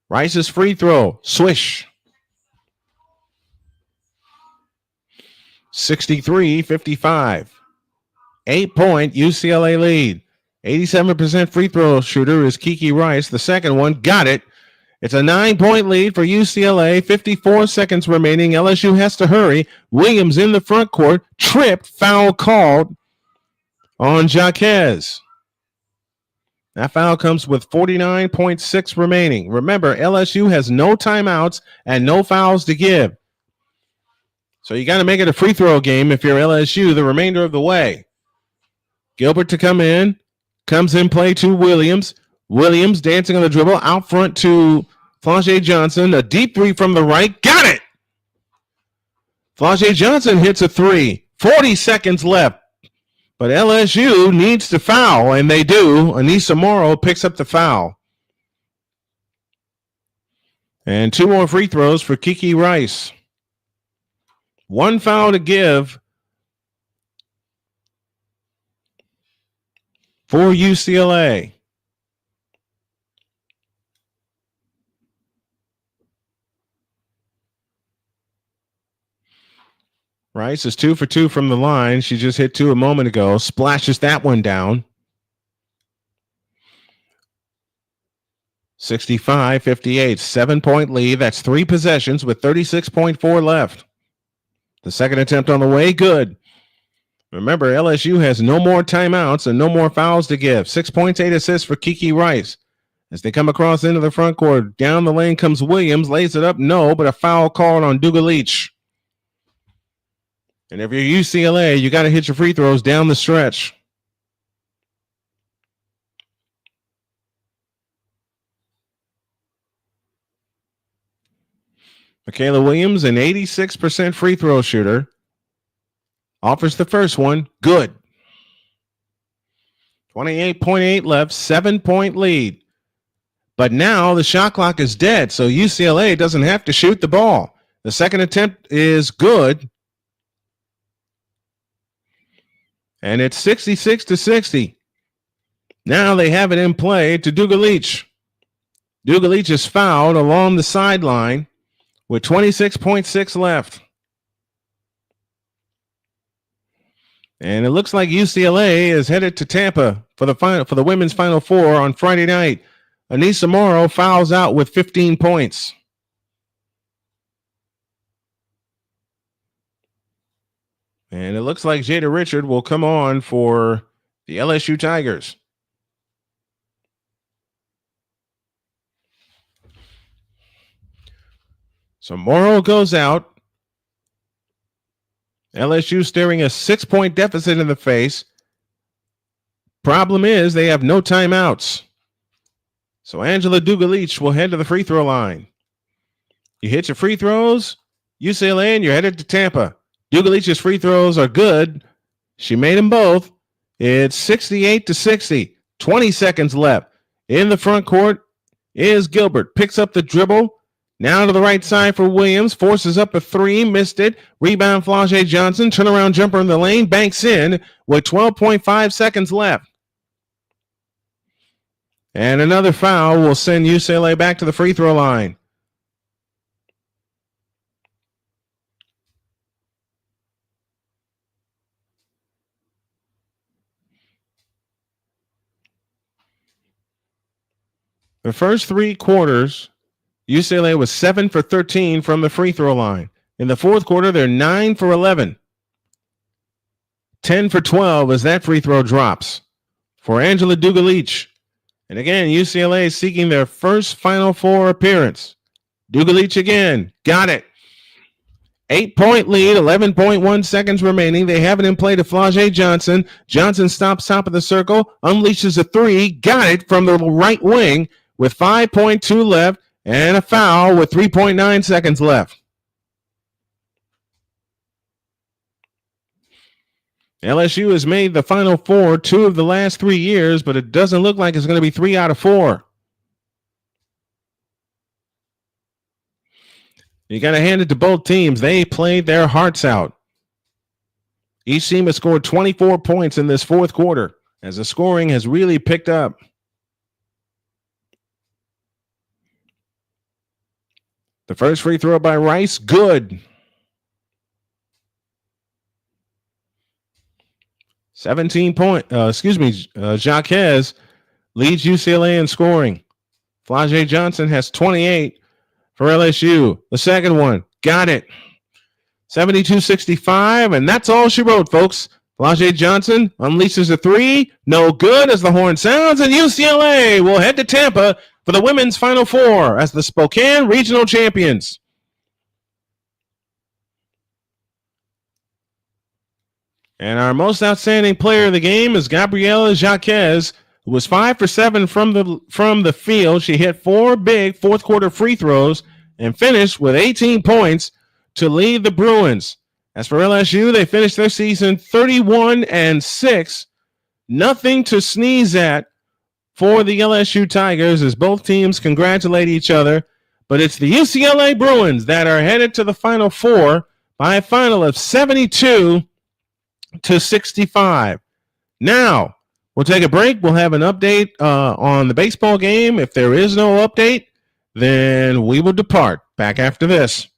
Rice's free throw. Swish. 63-55. 8-point UCLA lead. 87% free throw shooter is Kiki Rice. The second one got it. It's a 9-point lead for UCLA. 54 seconds remaining. LSU has to hurry. Williams in the front court. Tripped. Foul called on Jaquez. That foul comes with 49.6 remaining. Remember, LSU has no timeouts and no fouls to give. So you got to make it a free throw game if you're LSU the remainder of the way. Gilbert to come in. Comes in play to Williams. Williams dancing on the dribble. Out front to Flau'jae Johnson. A deep 3 from the right. Got it! Flau'jae Johnson hits a 3. 40 seconds left. But LSU needs to foul, and they do. Anissa Morrow picks up the foul. And 2 more free throws for Kiki Rice. 1 foul to give for UCLA. Rice is 2 for 2 from the line. She just hit 2 a moment ago. Splashes that one down. 65-58. 7-point lead. That's 3 possessions with 36.4 left. The second attempt on the way. Good. Remember, LSU has no more timeouts and no more fouls to give. 6 points, 8 assists for Kiki Rice. As they come across into the front court, down the lane comes Williams. Lays it up. No, but a foul called on Duga Leach. And if you're UCLA, you got to hit your free throws down the stretch. Michaela Williams, an 86% free throw shooter, offers the first one. Good. 28.8 left, 7-point lead. But now the shot clock is dead, so UCLA doesn't have to shoot the ball. The second attempt is good. And it's 66-60. Now they have it in play to Duga Leach. Duga Leach is fouled along the sideline with 26.6 left. And it looks like UCLA is headed to Tampa for the women's Final Four on Friday night. Anissa Morrow fouls out with 15 points. And it looks like Jada Richard will come on for the LSU Tigers. So Morrow goes out. LSU staring a 6-point deficit in the face. Problem is they have no timeouts. So Angela Dugalich will head to the free throw line. You hit your free throws, UCLA, and you're headed to Tampa. Dugalich's free throws are good. She made them both. It's 68-60. 20 seconds left. In the front court is Gilbert. Picks up the dribble. Now to the right side for Williams. Forces up a three. Missed it. Rebound Flau'jae Johnson. Turnaround jumper in the lane. Banks in with 12.5 seconds left. And another foul will send UCLA back to the free throw line. The first 3 quarters, UCLA was 7 for 13 from the free throw line. In the fourth quarter, they're 9 for 11. 10 for 12 as that free throw drops for Angela Dugalich. And again, UCLA is seeking their first Final Four appearance. Dugalich again. Got it. 8-point lead, 11.1 seconds remaining. They have it in play to Flau'jae Johnson. Johnson stops top of the circle, unleashes a three. Got it from the right wing with 5.2 left and a foul with 3.9 seconds left. LSU has made the Final Four 2 of the last 3 years, but it doesn't look like it's going to be 3 out of 4. You got to hand it to both teams. They played their hearts out. Each team has scored 24 points in this fourth quarter as the scoring has really picked up. The first free throw by Rice, good. Jaquez leads UCLA in scoring. Flau'jae Johnson has 28 for LSU. The second one, got it. 72-65, and that's all she wrote, folks. Flau'jae Johnson unleashes a three. No good as the horn sounds, and UCLA will head to Tampa for the women's Final Four as the Spokane Regional Champions. And our most outstanding player of the game is Gabriela Jaquez, who was 5 for 7 from the field. She hit 4 big fourth quarter free throws and finished with 18 points to lead the Bruins. As for LSU, they finished their season 31-6. Nothing to sneeze at for the LSU Tigers as both teams congratulate each other. But it's the UCLA Bruins that are headed to the Final Four by a final of 72-65. Now, we'll take a break. We'll have an update on the baseball game. If there is no update, then we will depart. Back after this.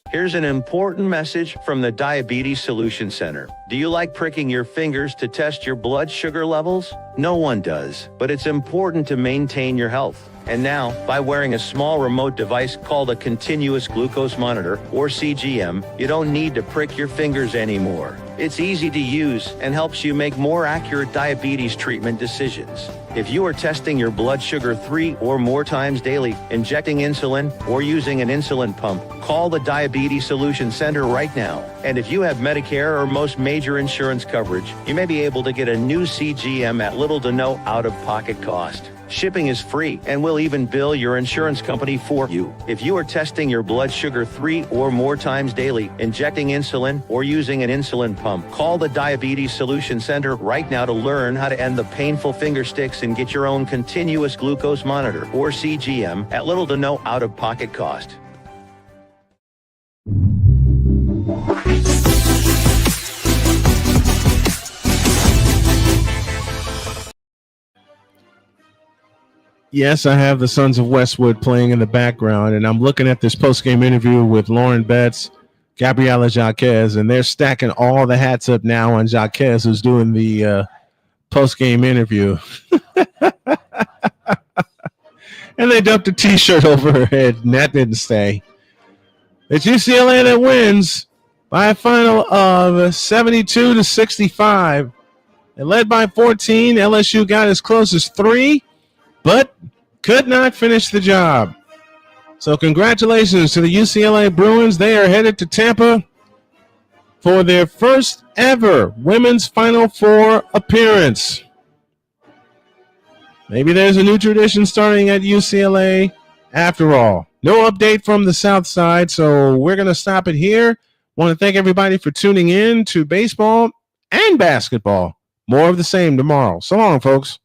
Here's an important message from the Diabetes Solution Center. Do you like pricking your fingers to test your blood sugar levels? No one does, but it's important to maintain your health. And now, by wearing a small remote device called a continuous glucose monitor, or CGM, you don't need to prick your fingers anymore. It's easy to use and helps you make more accurate diabetes treatment decisions. If you are testing your blood sugar 3 or more times daily, injecting insulin, or using an insulin pump, call the Diabetes Solution Center right now. And if you have Medicare or most major insurance coverage, you may be able to get a new CGM at little to no out-of-pocket cost. Shipping is free and we'll even bill your insurance company for you. If you are testing your blood sugar 3 or more times daily, injecting insulin, or using an insulin pump, call the Diabetes Solution Center right now to learn how to end the painful finger sticks and get your own continuous glucose monitor, or CGM, at little to no out-of-pocket cost. Yes, I have the Sons of Westwood playing in the background, and I'm looking at this post-game interview with Lauren Betts, Gabriela Jaquez, and they're stacking all the hats up now on Jaquez, who's doing the post-game interview. And they dumped a T-shirt over her head, and that didn't stay. It's UCLA that wins by a final of 72-65. They led by 14. LSU got as close as 3, but could not finish the job. So congratulations to the UCLA Bruins. They are headed to Tampa for their first ever women's Final Four appearance. Maybe there's a new tradition starting at UCLA after all. No update from the South Side, so we're going to stop it here. Want to thank everybody for tuning in to baseball and basketball. More of the same tomorrow. So long, folks.